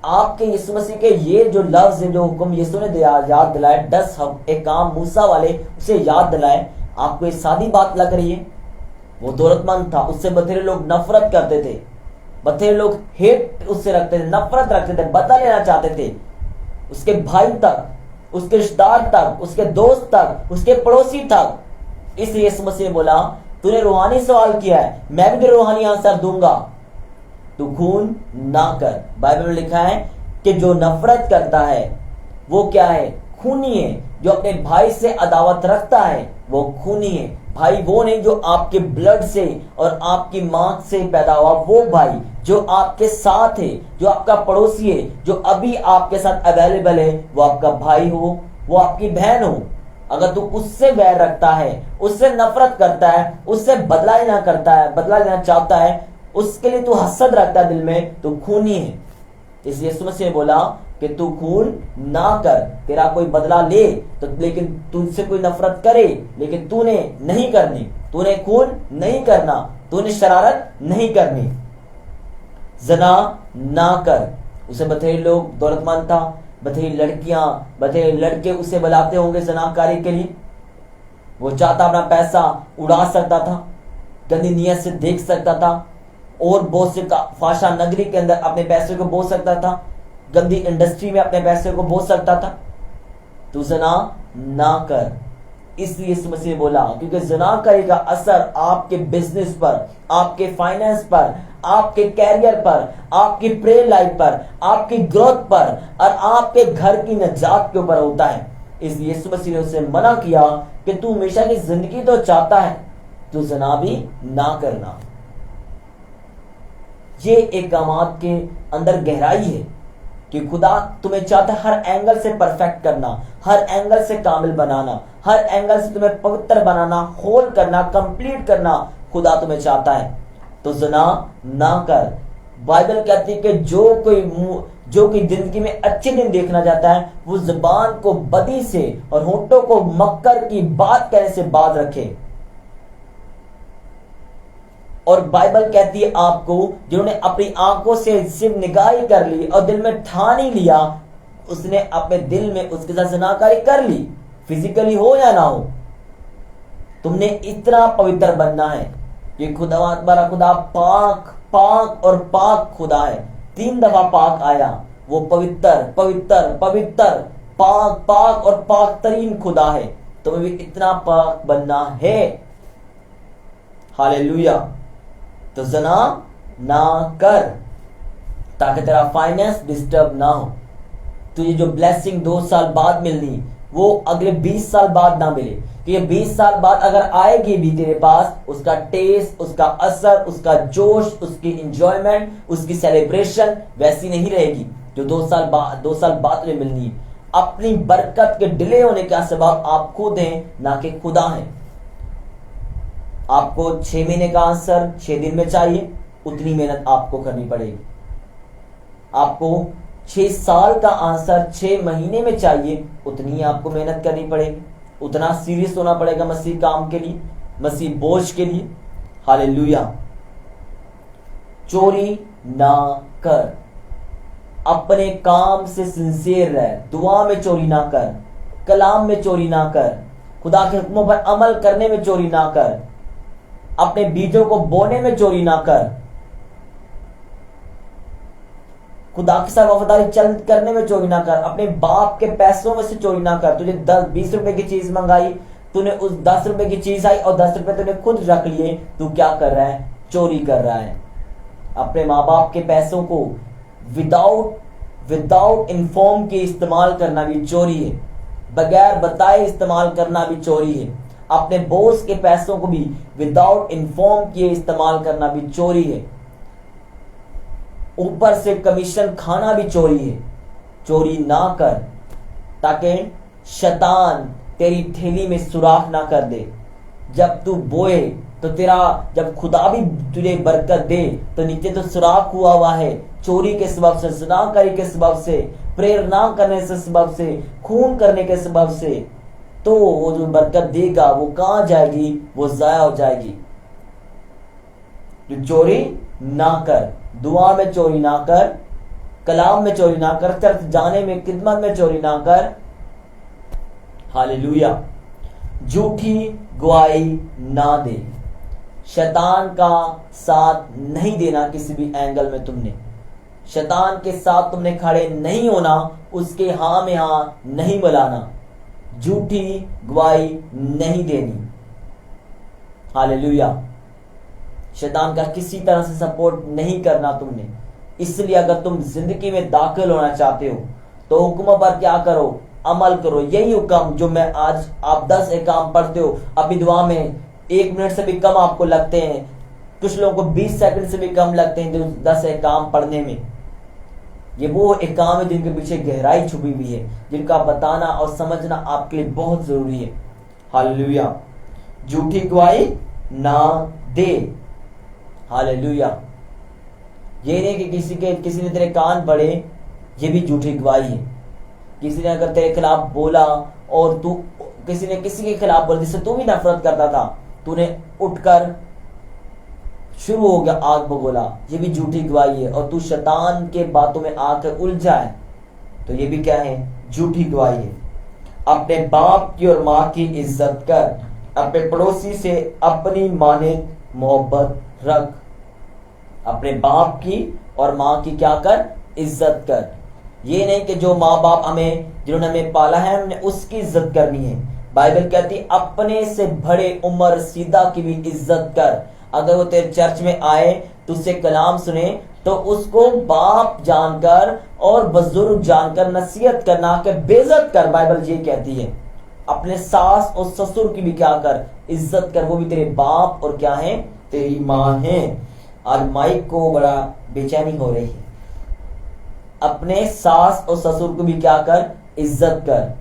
आपके यीशु मसीह के ये जो लफ्ज है, जो हुक्म यीशु ने याद दिलाए, 10 एक काम मूसा वाले उसे याद दिलाए। आपको ये सादी बात लग रही है? वो दौलतमंद था, उससे बथेरे लोग नफरत करते थे, बथेरे लोग हेट उससे रखते थे, नफरत रखते थे, बदला लेना चाहते थे। उसके भाई तक, उसके रिश्तेदार तक, उसके दोस्त तक, उसके पड़ोसी तक। इसलिए यीशु मसीह ने बोला, तूने रूहानी सवाल किया है, मैं भी तेरे रूहानी आंसर दूंगा। तू खून ना कर। बाइबल में लिखा है कि जो नफरत करता है वो क्या है, खूनी है। जो अपने भाई से अदावत रखता है वो खूनी है। भाई वो नहीं जो आपके ब्लड से और आपकी मां से पैदा हुआ, वो भाई जो आपके साथ है, जो आपका पड़ोसी है, जो अभी आपके साथ अवेलेबल है, वो आपका भाई हो, वो आपकी बहन हो। अगर तू उससे वैर रखता है, उससे नफरत करता है, उससे बदला लेना चाहता है, उसके लिए तू हसद रखता है दिल में, तो खूनी है। इसलिए यीशु मसीह ने बोला कि तू खून ना कर। तेरा कोई बदला ले तो, लेकिन तुझसे कोई नफरत करे, लेकिन तूने नहीं करनी, तूने खून नहीं करना, तूने शरारत नहीं करनी, जना ना कर। उसे बथेरे लोग, दौलतमंद था, बथेरी लड़कियां, बथेरे लड़के उसे बुलाते होंगे जनाकारी के लिए। वो चाहता अपना पैसा उड़ा सकता था, गंदी नियत से देख सकता था, और बहुत से फाशा नगरी के अंदर अपने पैसे को बो सकता था, गंदी इंडस्ट्री में अपने पैसे को बो सकता था। तू जना ना कर। इसलिए यीशु मसीह ने बोला, क्योंकि जनाकारी का असर आपके बिजनेस पर, आपके फाइनेंस पर, आपके कैरियर पर, आपकी प्रेयर लाइफ पर, आपकी ग्रोथ पर और आपके घर की निजात के ऊपर होता है। इसलिए यीशु मसीह ने उसे मना किया कि तू हमेशा की जिंदगी तो चाहता है, तू जना भी ना करना। ये एक कामात के अंदर गहराई है कि खुदा तुम्हें चाहता है हर एंगल से परफेक्ट करना, हर एंगल से कामिल बनाना, हर एंगल से तुम्हें पवित्र बनाना, होल करना, कंप्लीट करना खुदा तुम्हें चाहता है। तो ज़िना ना कर। बाइबल कहती है कि जो कोई जिंदगी में अच्छे दिन देखना चाहता है, वो जुबान को बदी से और होठों को मक्कर की बात कहने से बात रखे। और बाइबल कहती है आपको, जिन्होंने अपनी आंखों से सिर्फ निगाही कर ली और दिल में ठान ही लिया, उसने अपने दिल में उसके साथ ज़िनाकारी कर ली, फिजिकली हो या ना हो। तुमने इतना पवित्र बनना है। ये खुदा, तुम्हारा खुदा पाक पाक और पाक खुदा है। 3 दफा पाक आया। वो पवित्र पवित्र पवित्र पाक पाक और पाक तरीन खुदा है। तुम्हें भी इतना पाक बनना है। हालेलुया। तो जना ना कर ताकि तेरा फाइनेंस डिस्टर्ब ना हो। तुझे जो ब्लेसिंग 2 साल बाद मिलनी, वो अगले 20 साल बाद ना मिले। तो ये 20 साल बाद अगर आएगी भी तेरे पास, उसका टेस्ट, उसका असर, उसका जोश, उसकी इंजॉयमेंट, उसकी सेलिब्रेशन वैसी नहीं रहेगी जो 2 साल बाद तुझे मिलनी। अपनी बरकत के डिले होने का सबब आप खुद हैं, ना कि खुदा हैं। आपको 6 महीने का आंसर 6 दिन में चाहिए, उतनी मेहनत आपको करनी पड़ेगी। आपको 6 साल का आंसर 6 महीने में चाहिए, उतनी आपको मेहनत करनी पड़ेगी। उतना सीरियस होना पड़ेगा मसीह काम के लिए, मसीह बोझ के लिए। हालेलुया। चोरी ना कर। अपने काम से सिंसियर रह। दुआ में चोरी ना कर, कलाम में चोरी ना कर, खुदा के हुक्मों पर अमल करने में चोरी ना कर, अपने बीजों को बोने में चोरी ना कर, खुदा के साथ वफादारी चल करने में चोरी ना कर, अपने बाप के पैसों में से चोरी ना कर। तुझे 10-20 रुपए की चीज मंगाई, तूने उस 10 रुपए की चीज आई और 10 रुपए तूने खुद रख लिए, तू क्या कर रहा है? चोरी कर रहा है। अपने माँ बाप के पैसों को विदाउट इन्फॉर्म के इस्तेमाल करना भी चोरी है। बगैर बताए इस्तेमाल करना भी चोरी है। अपने बॉस के पैसों को भी विदाउट इन्फॉर्म किए इस्तेमाल करना भी चोरी है। ऊपर से कमीशन खाना भी चोरी है। चोरी ना कर ताकि शैतान तेरी थैली में सुराख ना कर दे। जब तू बोए तो तेरा, जब खुदा भी तुझे बरकत दे तो नीचे तो सुराख हुआ है, चोरी के सबब से, ज़िनाकारी के सबब से, प्रेयर ना करने से सबब से, खून करने के सबब से। तो वो जो बरकत देगा वो कहां जाएगी? वो जाया हो जाएगी। जो चोरी ना कर, दुआ में चोरी ना कर, कलाम में चोरी ना कर, चर्च जाने में, खिदमत में चोरी ना कर। हालेलुया। झूठी गवाही ना दे। शैतान का साथ नहीं देना किसी भी एंगल में। तुमने शैतान के साथ तुमने खड़े नहीं होना, उसके हाँ में हाँ नहीं मिलाना, झूठी गवाही नहीं देनी। हालेलुया। शैतान का किसी तरह से सपोर्ट नहीं करना तुमने। इसलिए अगर तुम जिंदगी में दाखिल होना चाहते हो तो हुक्मों पर क्या करो? अमल करो। यही हुक्म जो मैं आज, आप 10 एकाम पढ़ते हो, अभी दुआ में 1 मिनट से भी कम आपको लगते हैं, कुछ लोगों को 20 सेकंड से भी कम लगते हैं 10 एकाम पढ़ने में। ये वो एकाम है जिनके पीछे गहराई छुपी हुई है, जिनका बताना और समझना आपके लिए बहुत जरूरी है। हालेलुया। झूठी गवाही ना दे। हालेलुया। ये नहीं कि किसी ने तेरे कान पड़े, ये भी झूठी गवाही है। किसी ने अगर तेरे खिलाफ बोला और तू, किसी ने किसी के खिलाफ बोला जिससे तू भी नफरत करता था, तूने उठकर शुरू हो गया आग बगोला, ये भी झूठी गवाही है। और तू शैतान के बातों में आकर उलझा है, तो ये भी क्या है? झूठी गवाही है। अपने बाप की और माँ की इज्जत कर। अपने पड़ोसी से अपनी माने मोहब्बत रख। अपने बाप की और माँ की क्या कर? इज्जत कर। ये नहीं कि जो माँ बाप हमें, जिन्होंने हमें पाला है, हमने उसकी इज्जत करनी है। बाइबल कहती है अपने से बड़े उम्र सीधा की भी इज्जत कर। अगर वो तेरे चर्च में आए, तुझसे कलाम सुने, तो उसको बाप जानकर और बुजुर्ग जानकर नसीहत करना के बेइज्जत कर। बाइबल ये कहती है। अपने सास और ससुर की भी क्या कर? इज्जत कर। वो भी तेरे बाप और क्या है? तेरी माँ है। आज माइक को बड़ा बेचैनी हो रही है। अपने सास और ससुर को भी क्या कर? इज्जत कर।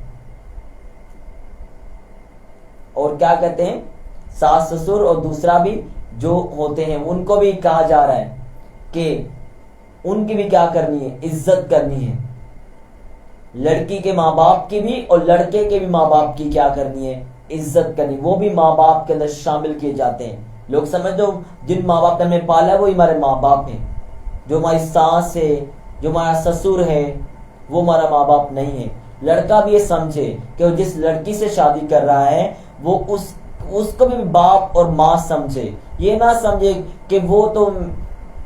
और क्या कहते हैं? सास ससुर और दूसरा भी जो होते हैं उनको भी कहा जा रहा है कि उनकी भी क्या करनी है? इज्जत करनी है। लड़की के माँ बाप की भी और लड़के के भी माँ बाप की क्या करनी है? इज्जत करनी। वो भी माँ बाप के अंदर शामिल किए जाते हैं। लोग समझ दो जिन माँ बाप ने हमें पाला है वही हमारे माँ बाप हैं। जो हमारी सास है, जो हमारा ससुर है, वो हमारा माँ बाप नहीं है। लड़का भी ये समझे कि वो जिस लड़की से शादी कर रहा है वो उसको भी बाप और माँ समझे। ये ना समझे कि वो तो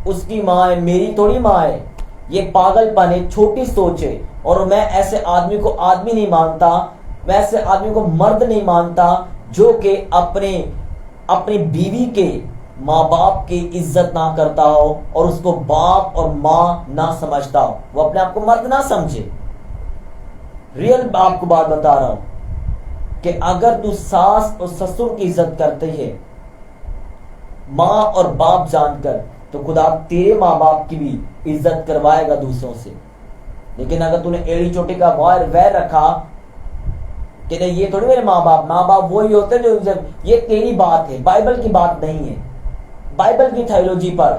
उसकी माँ है, मेरी थोड़ी माँ है। ये पागलपन है, छोटी सोच है। और मैं ऐसे आदमी को आदमी नहीं मानता, मैं ऐसे आदमी को मर्द नहीं मानता जो कि अपनी बीवी के माँ बाप की इज्जत ना करता हो और उसको बाप और माँ ना समझता हो। वो अपने आप को मर्द ना समझे। रियल आपको बात बता रहा हूं कि अगर तू सास और ससुर की इज्जत करती है माँ और बाप जानकर, तो खुदा तेरे माँ बाप की भी इज्जत करवाएगा दूसरों से। लेकिन अगर तूने एड़ी चोटी का वैर रखा कि नहीं ये थोड़ी मेरे माँ बाप वही होते हैं जो, ये तेरी बात है, बाइबल की बात नहीं है। बाइबल की थायोलॉजी पढ़,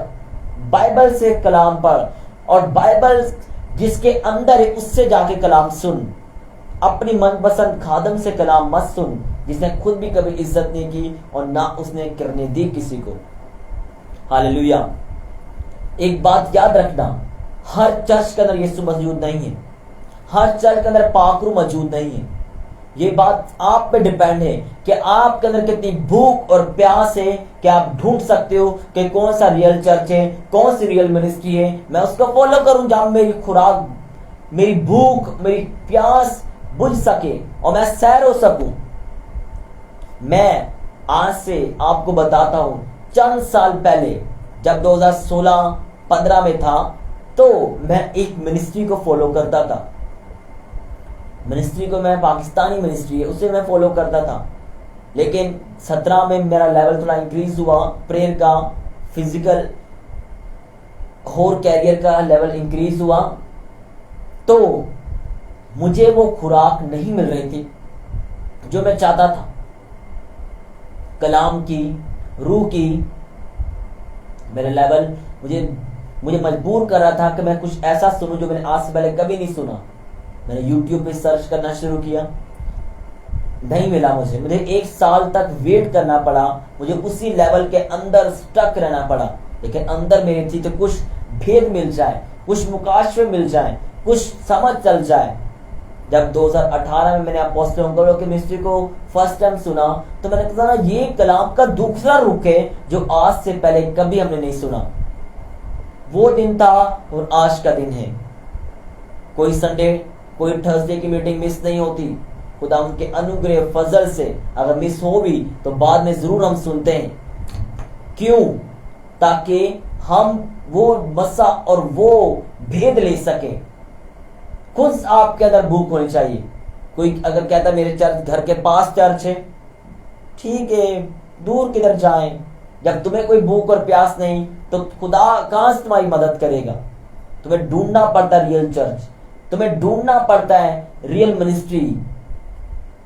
बाइबल से कलाम पढ़, और बाइबल जिसके अंदर है उससे जाके कलाम सुन। अपनी मनपसंद खादम से कलाम मत सुन जिसने खुद भी कभी इज्जत नहीं की और ना उसने करने दी किसी को। हालेलुया। एक बात याद रखना, हर चर्च के अंदर यीशु मौजूद नहीं है, हर चर्च के अंदर पाखरू मौजूद नहीं है। ये बात आप पे डिपेंड है कि आपके अंदर कितनी भूख और प्यास है कि आप ढूंढ सकते हो कि कौन सा रियल चर्च है, कौन सी रियल मिनिस्ट्री है, मैं उसको फॉलो करूं जहां मेरी खुराक, मेरी भूख, मेरी प्यास बुझ सके और मैं सैर हो सकूं। मैं आज से आपको बताता हूं, चंद साल पहले जब 2016-15 में था तो मैं एक मिनिस्ट्री को फॉलो करता था। मिनिस्ट्री को, मैं पाकिस्तानी मिनिस्ट्री है उसे मैं फॉलो करता था। लेकिन 17 में मेरा लेवल थोड़ा इंक्रीज हुआ, प्रेयर का, फिजिकल और कैरियर का लेवल इंक्रीज हुआ, तो मुझे वो खुराक नहीं मिल रही थी जो मैं चाहता था, कलाम की, रूह की। मेरा लेवल मुझे मजबूर कर रहा था कि मैं कुछ ऐसा सुनूं जो मैंने आज से पहले कभी नहीं सुना। मैंने YouTube पे सर्च करना शुरू किया, नहीं मिला मुझे 1 साल तक वेट करना पड़ा, मुझे उसी लेवल के अंदर स्टक रहना पड़ा। लेकिन अंदर मेरी थी तो कुछ भेद मिल जाए, कुछ मुकाशफे मिल जाए, कुछ समझ चल जाए। जब 2018 में मैंने अपोस्टल अंकलों के मिनिस्ट्री को फर्स्ट टाइम सुना तो मैंने कहा ये कलाम का दूसरा रुख है जो आज से पहले कभी हमने नहीं सुना। वो दिन था और आज का दिन है। कोई संडे, कोई थर्सडे की मीटिंग मिस नहीं होती। खुदा उनके अनुग्रह फजल से अगर मिस हो भी तो बाद में जरूर हम सुनते हैं। क्यों? ताकि हम वो मसा और वो भेद ले सके। खुद आपके अंदर भूख होनी चाहिए। कोई अगर कहता मेरे चर्च घर के पास चर्च है, ठीक है, दूर किधर जाएं? जब तुम्हें कोई भूख और प्यास नहीं तो खुदा कहां से तुम्हारी मदद करेगा? तुम्हें ढूंढना पड़ता है रियल चर्च, तुम्हें ढूंढना पड़ता है रियल मिनिस्ट्री।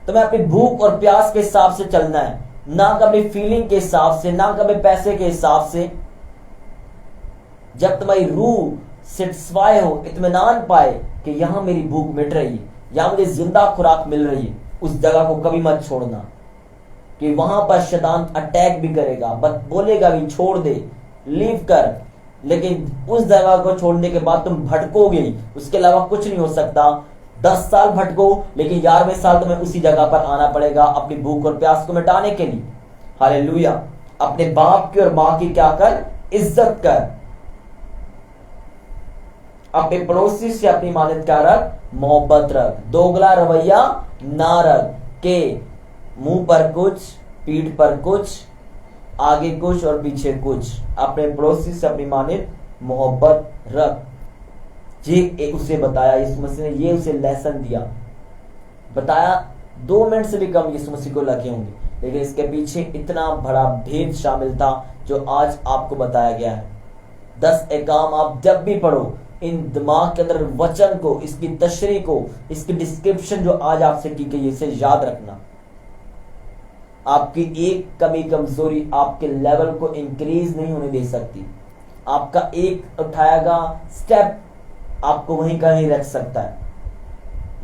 तुम्हें अपनी भूख और प्यास के हिसाब से चलना है, ना कभी फीलिंग के हिसाब से, ना कभी पैसे के हिसाब से। जब तुम्हारी रूह सेटिस्फाई हो, इत्मीनान पाए कि यहां मेरी भूख मिट रही है, यहां मुझे जिंदा खुराक मिल रही है, उस जगह को कभी मत छोड़ना। कि वहां पर शैतान अटैक भी करेगा, बस बोलेगा भी छोड़ दे, लीव कर, लेकिन उस जगह को छोड़ने के बाद तुम भटकोगे, उसके अलावा कुछ नहीं हो सकता। 10 साल भटको, लेकिन 11वें साल तुम्हें उसी जगह पर आना पड़ेगा अपनी भूख और प्यास को मिटाने के लिए। हालेलुया। अपने बाप की और मां की क्या कर? इज्जत कर। अपने पड़ोसी से अपनी मानित क्या रख? मोहब्बत रख। दोगला रवैया ना रख के मुंह पर कुछ, पीठ पर कुछ, आगे कुछ और पीछे कुछ। अपने पड़ोसी से अपनी मानित मोहब्बत रख। ये उसे बताया यीशु मसीह ने, ये उसे लेसन दिया, बताया। 2 मिनट से भी कम यीशु मसीह को लगे होंगे, लेकिन इसके पीछे इतना बड़ा भेद शामिल था जो आज आपको बताया गया है। 10 एकाम आप जब भी पढ़ो, इन दिमाग के अंदर वचन को, इसकी तशरीह को, इसकी डिस्क्रिप्शन जो आज आपसे की गई है, इसे याद रखना। आपकी एक कमी कमजोरी आपके लेवल को इंक्रीज नहीं होने दे सकती। आपका एक उठाएगा स्टेप आपको वहीं कहीं रख सकता है।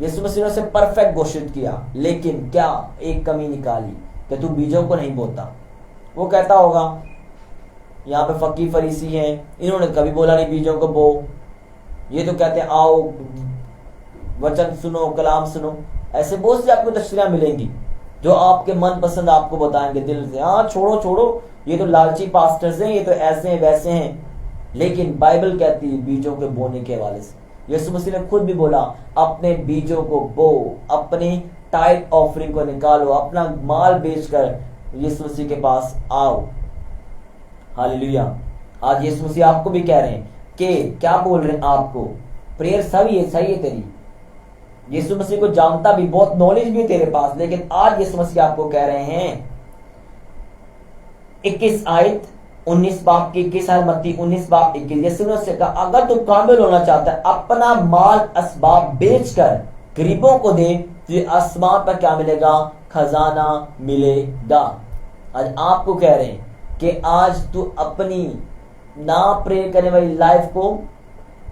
यीशु मसीह ने उसे परफेक्ट घोषित किया, लेकिन क्या एक कमी निकाली कि तू बीजों को नहीं बोता। वो कहता होगा यहाँ पे फकीर फरीसी हैं, इन्होंने कभी बोला नहीं बीजों को बो, ये तो कहते हैं आओ वचन सुनो, कलाम सुनो। ऐसे बहुत सी आपको तशरीहां मिलेंगी जो आपके मन पसंद आपको बताएंगे दिल से, हाँ छोड़ो छोड़ो, ये तो लालची पास्टर्स हैं, ये तो ऐसे हैं वैसे हैं। लेकिन बाइबल कहती है बीजों के बोने के हवाले से, यीशु मसीह ने खुद भी बोला अपने बीजों को बो, अपनी टाइट ऑफरिंग को निकालो, अपना माल बेचकर यीशु मसीह के पास आओ। हालेलुया। आज यीशु मसीह आपको भी कह रहे हैं कि क्या बोल रहे हैं आपको, प्रेयर सही है तेरी, यीशु मसीह को जानता भी, बहुत नॉलेज भी है तेरे पास, लेकिन आज यीशु मसीह आपको कह रहे हैं 21 आयत 19 बाप की 21 आयत मत्ती 19 बाप 21, यीशु ने उससे कहा अगर तू कामिल होना चाहता है अपना माल असबाब बेचकर गरीबों को दे, तुझे आसमान पर क्या मिलेगा, खजाना मिलेगा। आज आपको कह रहे हैं कि आज तू अपनी ना प्रे करने वाली लाइफ को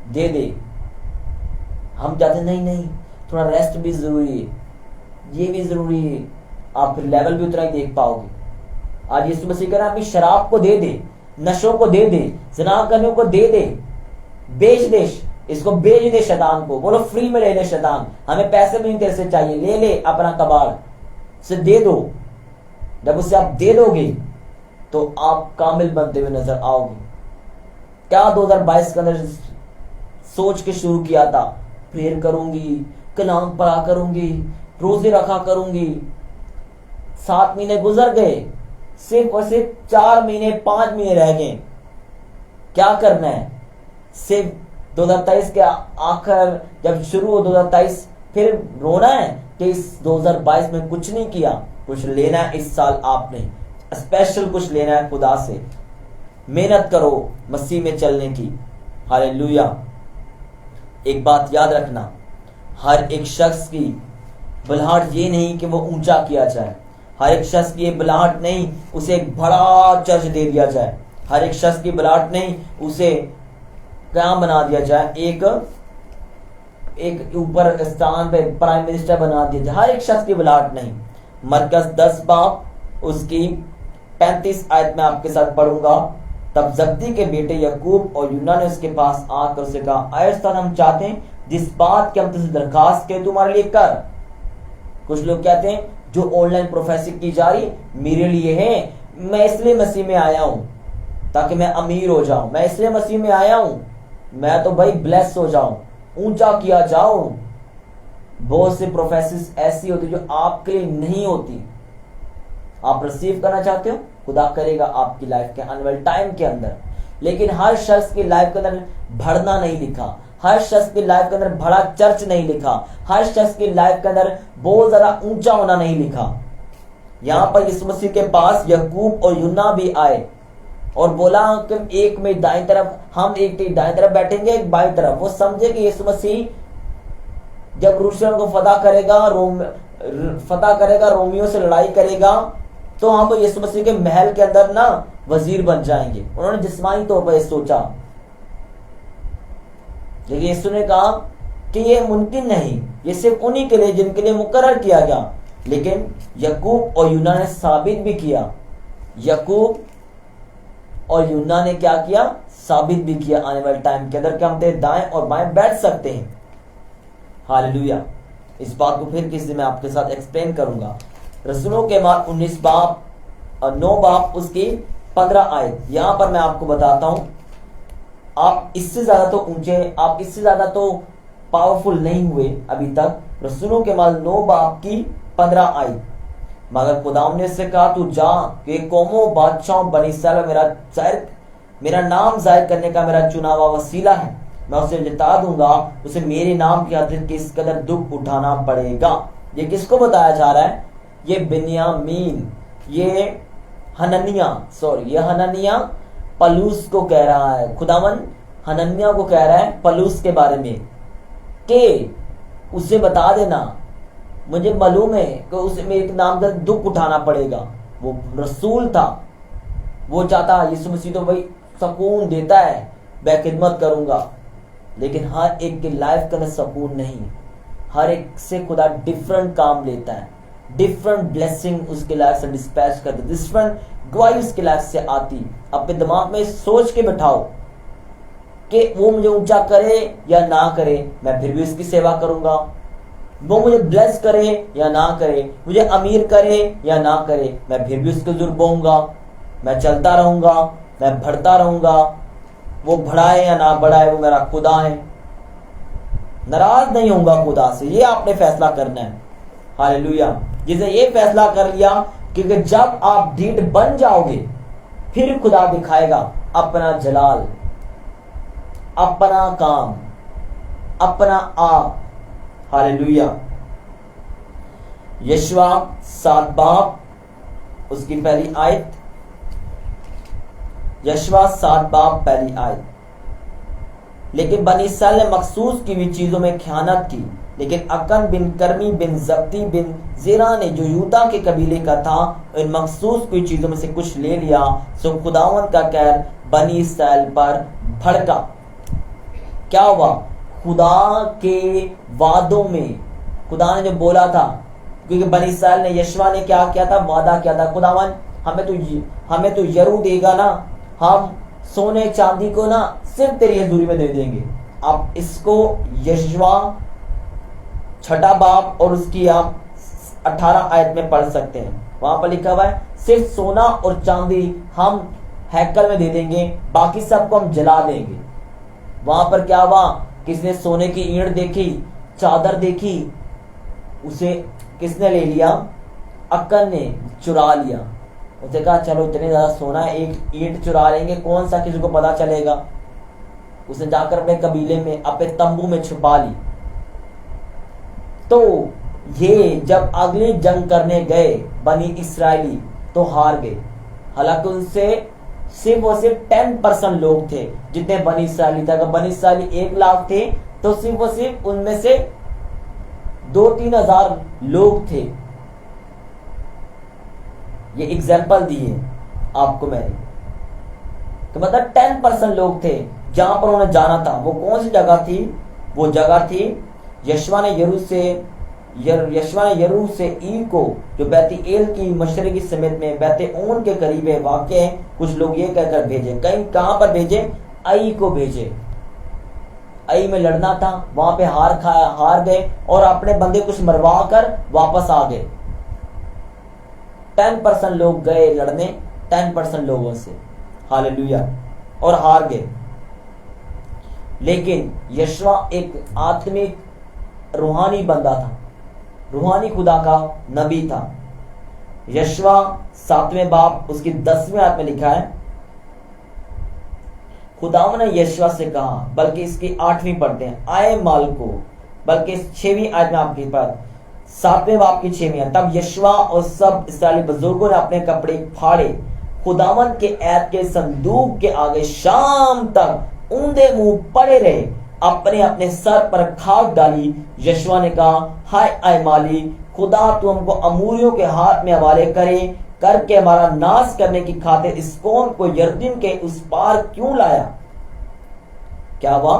दे दे। हम चाहते नहीं थोड़ा रेस्ट भी जरूरी है, ये भी जरूरी है, आप फिर लेवल भी उतना ही देख पाओगे। आज यीशु मसीह कह रहा है अपनी शराब को दे दे, नशों को दे दे, ज़िना करने को दे दे, बेच दे, इसको बेच दे शैतान को, बोलो फ्री में ले ले शैतान, हमें पैसे भी नहीं तेरे से चाहिए, ले ले अपना कबाड़ से दे दो। जब उसे आप दे दोगे तो आप कामिल बनते हुए नजर आओगे। क्या 2022 के अंदर सोच के शुरू किया था, प्रेयर करूंगी, कलाम पढ़ा करूंगी, रोजे रखा करूंगी, 7 महीने गुजर गए, सिर्फ और सिर्फ 4 महीने 5 महीने रह गए। क्या करना है, सिर्फ 2023 के आखिर जब शुरू हो 2023 फिर रोना है कि इस 2022 में कुछ नहीं किया। कुछ लेना है इस साल, आपने स्पेशल कुछ लेना है खुदा से, मेहनत करो मसीह में चलने की। हालेलुया। एक बात याद रखना, हर एक शख्स की बुलाहट ये नहीं कि वो ऊंचा किया जाए, हर एक शख्स की ये बुलाहट नहीं उसे एक बड़ा चर्च दे दिया जाए, हर एक शख्स की बुलाहट नहीं उसे क्या बना दिया जाए, एक ऊपर स्थान पे प्राइम मिनिस्टर बना दिया जाए, हर एक शख्स की बुलाहट नहीं। मरकज 10 बाब उसकी 35 आयत में आपके साथ पढ़ूंगा। तब जब्दी के बेटे यकूब और यूना ने उसके पास आकर उसे कहा, आए उस्ताद हम चाहते हैं जिस बात की हम तुझसे दरखास्त के तुम्हारे लिए कर। कुछ लोग कहते हैं जो ऑनलाइन प्रोफेसी की जा रही मेरे लिए है, मैं इसलिए मसीह में आया हूं ताकि मैं अमीर हो जाऊं, मैं इसलिए मसीह में आया हूं, मैं तो भाई ब्लेस हो जाऊं, ऊंचा किया जाऊं। बहुत से प्रोफेसिस ऐसी होती जो आपके लिए नहीं होती। आप रिसीव करना चाहते हो, खुदा करेगा आपकी लाइफ के आने वाले टाइम के अंदर। लेकिन हर शख्स की लाइफ के अंदर बढ़ना नहीं लिखा, हर शख्स की लाइफ के अंदर बड़ा चर्च नहीं लिखा, हर शख्स की लाइफ के अंदर बहुत ज्यादा ऊंचा होना नहीं लिखा। यहां पर यीशु मसीह के पास यकूब और यूना भी आए और बोला कि एक में दाएं तरफ, हम एक दाएं तरफ बैठेंगे, एक बाएं तरफ। वो समझे कि यीशु मसीह जब यरूशलेम को फतह करेगा, रोमियो से लड़ाई करेगा, तो हम यीशु मसीह के महल के अंदर ना वजीर बन जाएंगे। उन्होंने जिस्मानी तौर पर सोचा, लेकिन यीशु ने कहा कि ये मुमकिन नहीं, ये सिर्फ उन्हीं के लिए जिनके लिए मुकर्रर किया गया। लेकिन यकूब और यूना ने साबित भी किया, यकूब और यूना ने क्या किया, साबित भी किया आने वाले टाइम के अंदर कि हम तेरे दाएं और बाएं बैठ सकते हैं। हालेलुया। इस बात को फिर किसी दिन मैं आपके साथ एक्सप्लेन करूंगा। रसूलों के माल 19 बाप और 9 बाप उसकी 15 आयत, यहां पर मैं आपको बताता हूं, आप इससे ज्यादा तो ऊंचे, आप इससे ज्यादा तो पावरफुल नहीं हुए अभी तक। रसूलों के माल 9 बाप की 15 आयत, मगर खुदाम ने इससे कहा तू जा कि कौमों बादशाहों बनी इसराइल मेरा नाम जाहिर करने का मेरा चुना हुआ वसीला है, मैं उसे जिता दूंगा, उसे मेरे नाम की खातिर किस कदर दुख उठाना पड़ेगा। ये किसको बताया जा रहा है, ये बिन्यामीन, ये हननिया पलूस को कह रहा है। खुदावन हननिया को कह रहा है पलूस के बारे में कि उसे बता देना, मुझे मालूम है कि उसे मेरे नाम का दुख उठाना पड़ेगा। वो रसूल था, वो चाहता यीशु मसीह तो भाई सुकून देता है, मैं खिदमत करूंगा, लेकिन हर एक की लाइफ का सुकून नहीं, हर एक से खुदा डिफरेंट काम लेता है, डिफरेंट ब्लेसिंग उसके लाइफ से डिस्पैच करते, डिफरेंट गवाही उसके लाइफ से आती। अपने दिमाग में सोच के बिठाओ कि वो मुझे ऊंचा करे या ना करे, मैं फिर भी उसकी सेवा करूंगा। वो मुझे ब्लेस करे या ना करे, मुझे अमीर करे या ना करे, मैं फिर भी उसके जुर्म बोऊंगा। मैं चलता रहूंगा, मैं बढ़ता रहूंगा। वो बढ़ाए या ना बढ़ाए, वो मेरा खुदा है। नाराज नहीं होऊंगा खुदा से, ये आपने फैसला करना है। हालेलुया। जिसे ये फैसला कर लिया, क्योंकि जब आप ढीठ बन जाओगे फिर खुदा दिखाएगा अपना जलाल, अपना काम, अपना आप। हालेलुया। यशवा 7 बाब उसकी पहली आयत, यशवा 7 बाब पहली आयत। लेकिन बनी इस्राएल ने मखसूस की हुई चीजों में खयानत की, लेकिन अकन बिन कर्मी बिन जब्ती बिन ज़ेरा ने, जो यूदा के कबीले का था, इन मखसूस हुई चीजों में से कुछ ले लिया। सो खुदावन का कहर बनी इस्राएल पर भड़का। क्या हुआ? खुदा के वादों में, खुदा ने जो बोला था, क्योंकि बनी इस्राएल ने, यशवा ने क्या किया था? वादा किया था, खुदावन हमें तो यरू देगा ना, हम सोने चांदी को ना सिर्फ तेरी हजूरी में दे देंगे। आप इसको यशवा 6 बाब और उसकी आप 18 आयत में पढ़ सकते हैं। वहां पर लिखा हुआ है सिर्फ सोना और चांदी हम हैकल में दे देंगे, बाकी सबको हम जला देंगे। वहां पर क्या हुआ? किसने सोने की ईंट देखी, चादर देखी, उसे किसने ले लिया? अक्कन ने चुरा लिया। उसने कहा चलो इतने ज्यादा सोना है, एक ईंट चुरा लेंगे, कौन सा किसी को पता चलेगा। उसने जाकर अपने कबीले में, अपने तंबू में छुपा ली। तो ये जब अगली जंग करने गए बनी इस्राएली तो हार गए। हालांकि उनसे सिर्फ और सिर्फ 10% लोग थे जितने बनी इस्राएली थे। अगर बनी इस्राएली 1 लाख थे तो सिर्फ और सिर्फ उनमें से 2-3 हजार लोग थे। ये एग्जाम्पल दिए आपको मैंने, तो मतलब 10% लोग थे जहां पर उन्हें जाना था। वो कौन सी जगह थी? वो जगह थी यशवा ने यरू से ई को, जो बैती एल की मशरकी समेत में बैते ओन के करीब है वाक़ है। कुछ लोग ये कहकर भेजे, कहीं कहां पर भेजे? आई को भेजे। आई में लड़ना था, वहां पे हार गए और अपने बंदे कुछ मरवा कर वापस आ गए। 10% लोग गए लड़ने 10% लोगों से, हालेलुया, और हार गए। लेकिन यशवा एक आत्मिक रूहानी बंदा था, रूहानी खुदा का नबी था। यशवा 7वें बाब उसकी 10वीं आयत में लिखा है, खुदावन ने यशवा से कहा, बल्कि इसकी 8वीं पढ़ते हैं, आए मालिको, बल्कि इस 6वीं आयत में आपके पास 7वें बाब की 6वीं आयत। तब यशवा और सब इस्राएली बुजुर्गों ने अपने कपड़े फाड़े, खुदावन के ऐत के संदूक के आगे शाम तक ऊंधे मुंह पड़े रहे, अपने अपने सर पर खाक डाली। यशवा ने कहा, हाय आय माली, खुदा तू हमको अमूरियों के हाथ में हवाले करके हमारा नाश करने की खातिर इस कौम को यरदन के उस पार क्यों लाया। क्या हुआ?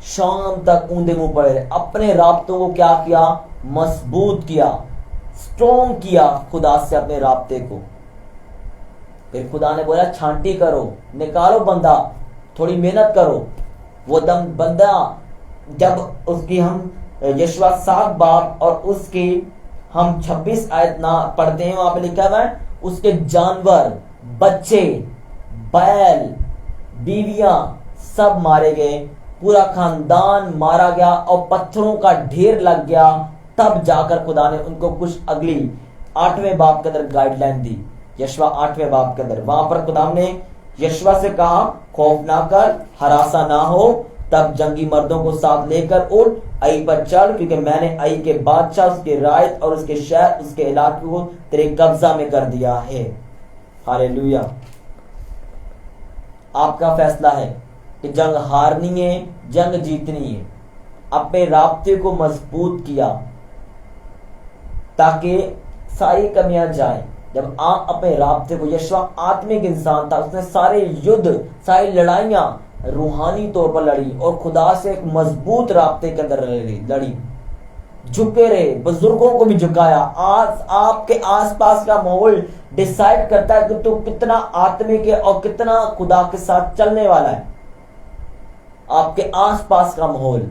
शाम तक ऊंधे मुंह पड़े रहे, अपने राब्तों को क्या किया? मजबूत किया, स्ट्रॉन्ग किया खुदा से अपने राब्ते को। फिर खुदा ने बोला छांटी करो, निकालो बंदा, थोड़ी मेहनत करो। वो दम बंदा जब उसकी हम यशवा 7 बाब और उसकी हम 26 आयत ना पढ़ते हैं, वहां पे लिखा हुआ है उसके जानवर, बच्चे, बैल, बीवियां सब मारे गए, पूरा खानदान मारा गया और पत्थरों का ढेर लग गया। तब जाकर खुदा ने उनको कुछ अगली 8वें बाब के अंदर गाइडलाइन दी। यशवा 8वें बाब के अंदर वहां पर खुदा ने यशवा से कहा, खौफ ना कर, हरासा ना हो, तब जंगी मर्दों को साथ लेकर उठ, आई पर चढ़, क्योंकि मैंने आई के बादशाह, उसके रायत और उसके शहर, उसके इलाके को तेरे कब्जा में कर दिया है। हालेलुया। आपका फैसला है कि जंग हारनी है, जंग जीतनी है। अपने राब्ते को मजबूत किया ताकि सारी कमियां जाए। जब आप अपने राब्ते को, यशवा आत्मिक इंसान था, उसने सारे युद्ध, सारी लड़ाइयां रूहानी तौर पर लड़ी और खुदा से एक मजबूत राब्ते के अंदर लड़ी। झुके रहे, बुजुर्गों को भी झुकाया। आज आपके आसपास का माहौल डिसाइड करता है कि तू कितना आत्मिक है और कितना खुदा के साथ चलने वाला है। आपके आसपास का माहौल।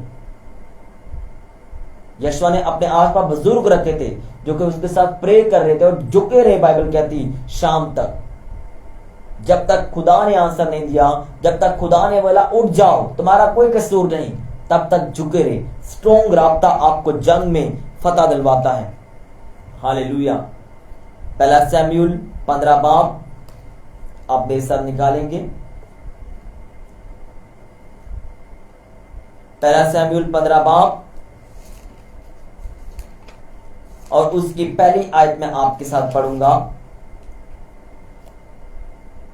यशवा ने अपने आसपास बुजुर्ग रखे थे जो कि उसके साथ प्रे कर रहे थे और झुके रहे, बाइबल कहती, शाम तक। जब तक खुदा ने आंसर नहीं दिया, जब तक खुदा ने बोला उठ जाओ, तुम्हारा कोई कसूर नहीं, तब तक झुके रहे। स्ट्रॉन्ग राब्ता आपको जंग में फतह दिलवाता है। हालेलुया। पहला सैमुएल 15 बाब आप मेरे साथ निकालेंगे। पहला सैमुएल 15 बाब और उसकी पहली आयत में आपके साथ पढ़ूंगा।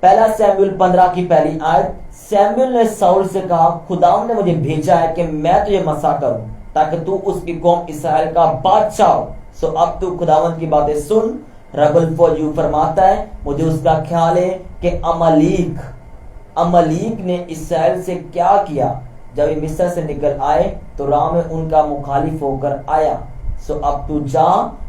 पहला सैमुएल 15 की पहली आयत। सैमुएल ने शाऊल से कहा, खुदा ने मुझे भेजा है कि मैं तुझे मसा करूं ताकि तू उसकी कौम इसराइल का बादशाह हो। सो अब तू खुदावंत की बातें सुन। रबुल फौजू फरमाता है, मुझे उसका ख्याल है कि अमलीक ने इसराइल से क्या किया। जब ये मिस्र से निकल आए तो राह में उनका मुखालिफ होकर आया। सो अब तू जा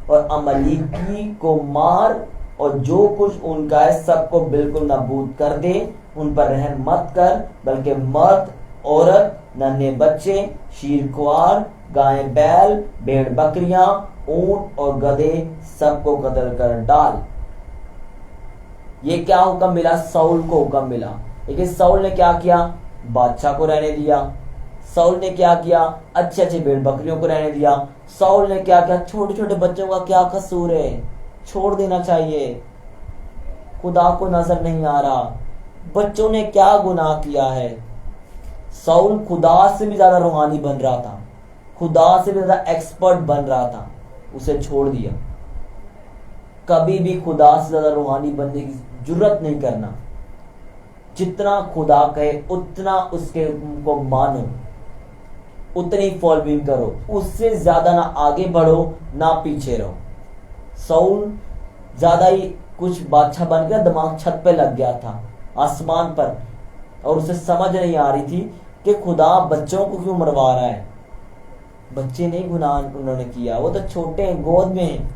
और अमलीकी को मार और जो कुछ उनका है सबको बिल्कुल नाबूद कर दे। उन पर रहम मत कर, बल्कि मर्द, औरत, नन्हे बच्चे, शीरख्वार, गाय बैल, भेड़ बकरियां, ऊंट और गधे सबको कत्ल कर डाल। ये क्या हुक्म मिला? शाऊल को हुक्म मिला। लेकिन शाऊल ने क्या किया? बादशाह को रहने दिया। शाऊल ने क्या किया? अच्छे अच्छे भेड़ बकरियों को रहने दिया। शाऊल ने क्या किया? छोटे छोटे बच्चों का क्या कसूर है? छोड़ देना चाहिए। खुदा को नजर नहीं आ रहा, बच्चों ने क्या गुनाह किया है? शाऊल खुदा से भी ज्यादा रूहानी बन रहा था, खुदा से भी ज्यादा एक्सपर्ट बन रहा था, उसे छोड़ दिया। कभी भी खुदा से ज्यादा रूहानी बनने की जरूरत नहीं करना। जितना खुदा कहे उतना उसके हुक्म को मानो, उतनी फॉलोइंग करो, उससे ज्यादा ना आगे बढ़ो ना पीछे रहो। शाऊल ज्यादा ही कुछ बादशाह बन गया, दिमाग छत पे लग गया था, आसमान पर, और उसे समझ नहीं आ रही थी कि खुदा बच्चों को क्यों मरवा रहा है। बच्चे नहीं गुनाह उन्होंने किया, वो तो छोटे हैं, गोद में हैं।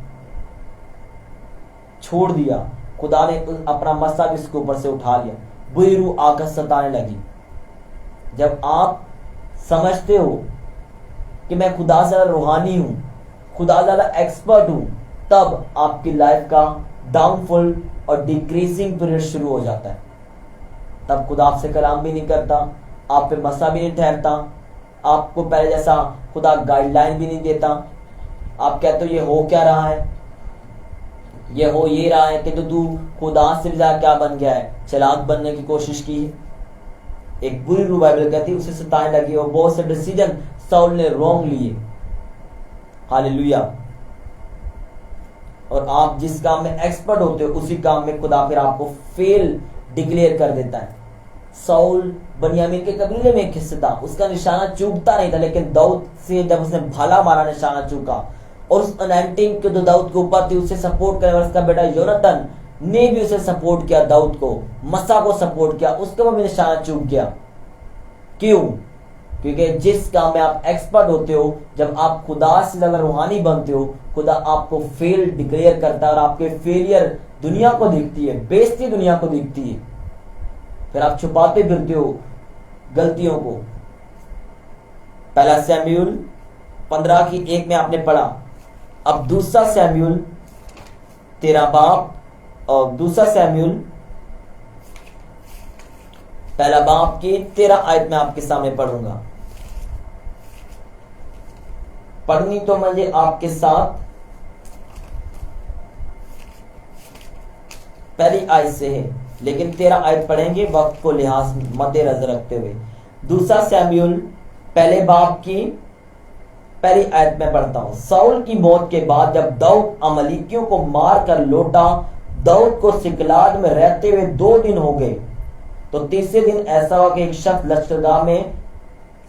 छोड़ दिया। खुदा ने अपना मसा भी इसके ऊपर से उठा लिया। बुरी रूह आकर सताने लगी। जब आप समझते हो कि मैं खुदा से रूहानी हूं, खुदा ज्यादा एक्सपर्ट हूं, तब आपकी लाइफ का डाउनफॉल और डिक्रीजिंग पीरियड शुरू हो जाता है। तब खुदा आपसे कलाम भी नहीं करता, आप पे मसा भी नहीं ठहरता, आपको पहले जैसा खुदा गाइडलाइन भी नहीं देता। आप कहते हो ये हो क्या रहा है, ये हो ये रहा है कि तो तू खुदा से ज्यादा क्या बन गया है, चालाक बनने की कोशिश की है। एक बुरी रूह बाइबल कहती है उसे सताने लगी और बहुत से डिसीजन शाऊल ने रॉन्ग लिए। हालेलुया। और आप जिस काम में एक्सपर्ट होते हो उसी काम में खुदा फिर आपको फेल डिक्लेयर कर देता है। शाऊल बनियामीन के कबीले में एक हिस्सा था, उसका निशाना चूकता नहीं था, लेकिन दाऊद से जब उसने भाला मारा निशाना चूका, और उस अनॉइंटिंग के जो दाऊद के ऊपर थी उसे सपोर्ट करने वाला उसका बेटा योनाथन ने भी उसे सपोर्ट किया, दाऊद को, मसा को सपोर्ट किया, उसके बाद भी निशाना चूक गया। क्यों? क्योंकि जिस काम में आप एक्सपर्ट होते हो, जब आप खुदा से ज्यादा रूहानी बनते हो, खुदा आपको फेल डिक्लेयर करता है और आपके फेलियर दुनिया को दिखती है, बेइज्जती दुनिया को दिखती है, फिर आप छुपाते फिरते हो गलतियों को। पहला सैमुएल 15 की 1 में आपने पढ़ा। अब दूसरा सैमुएल 13 बाब और दूसरा सैमुएल पहला बाब की 13 आयत में आपके सामने पढ़ूंगा। पढ़नी तो मुझे आपके साथ पहली आयत से है, लेकिन 13 आयत पढ़ेंगे वक्त को लिहाज मद्देनजर रखते हुए। दूसरा सैमुएल पहले बाब की पहली आयत में पढ़ता हूं। शाऊल की मौत के बाद जब दाऊद अमलीकियों को मार कर लौटा, दाऊद को सिकलाग में रहते हुए 2 दिन हो गए। तो तीसरे दिन ऐसा हुआ कि एक शख्स लश्करगाह में